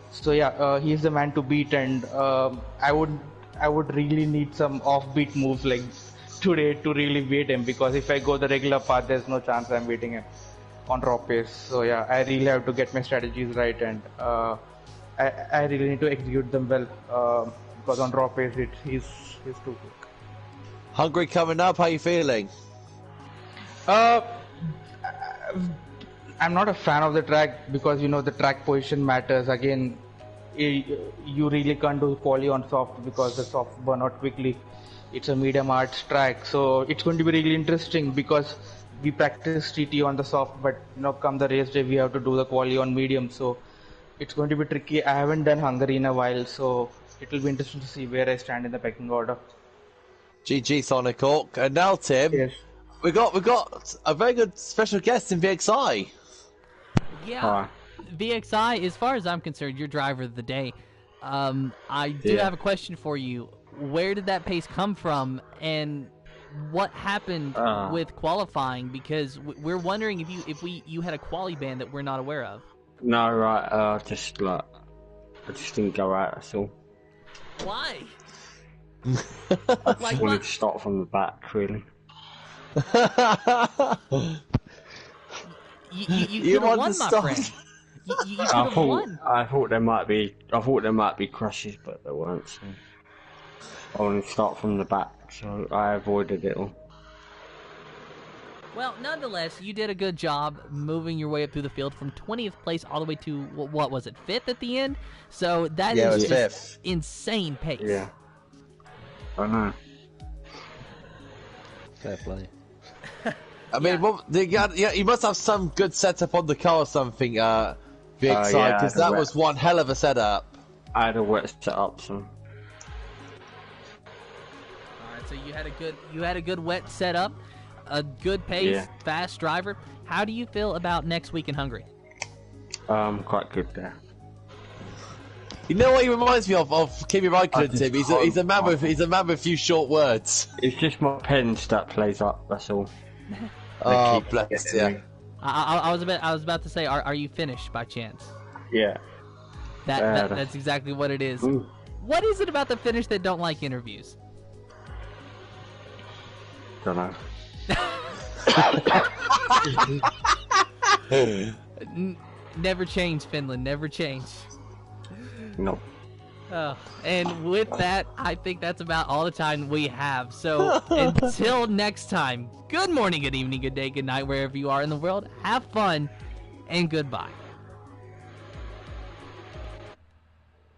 He's the man to beat, and I would really need some offbeat moves like today to really beat him, because if I go the regular path, there's no chance I'm beating him on raw pace. So yeah, I really have to get my strategies right, and I really need to execute them well because on raw pace he's too quick. Hungary coming up, how are you feeling? I'm not a fan of the track because the track position matters. Again, you really can't do quali on soft because the soft burn out quickly. It's a medium arch track, so it's going to be really interesting because we practice TT on the soft, but come the race day we have to do the quali on medium, so it's going to be tricky. I haven't done Hungary in a while, so it will be interesting to see where I stand in the pecking order. GG Sonic Hawk. And now Tim, yes. we got a very good special guest in VXI. Yeah, VXI, as far as I'm concerned, your driver of the day. I do have a question for you. Where did that pace come from, and what happened with qualifying? Because we're wondering if you had a quali ban that we're not aware of. No, right. I just didn't go out. That's all. Why? I just wanted to start from the back, really. You could have won, my friend. You could have won. I thought there might be crashes, but there weren't. So I wanted to start from the back, so I avoided it all. Well, nonetheless, you did a good job moving your way up through the field from 20th place all the way to, what was it, 5th at the end? So that Yeah, it is was just 5th. insane pace. Yeah. I know. Fair play. I mean, you must have some good setup on the car or something, Big Side, yeah, because the that wet- was one hell of a setup. I had a wet setup, so. All right, so you had a good wet setup, a good pace, Yeah. fast driver. How do you feel about next week in Hungary? Quite good there. You know what he reminds me of Kimi Raikkonen, just Tim? He's a man with a few short words. It's just my pens that plays up, that's all. Oh, keep bless getting you. me. I was about to say, are you finished by chance? Yeah. That's exactly what it is. Ooh. What is it about the finish that don't like interviews? Don't know. Never change, Finland. Never change. No. And with that, I think that's about all the time we have. So until next time, good morning, good evening, good day, good night, wherever you are in the world. Have fun and goodbye.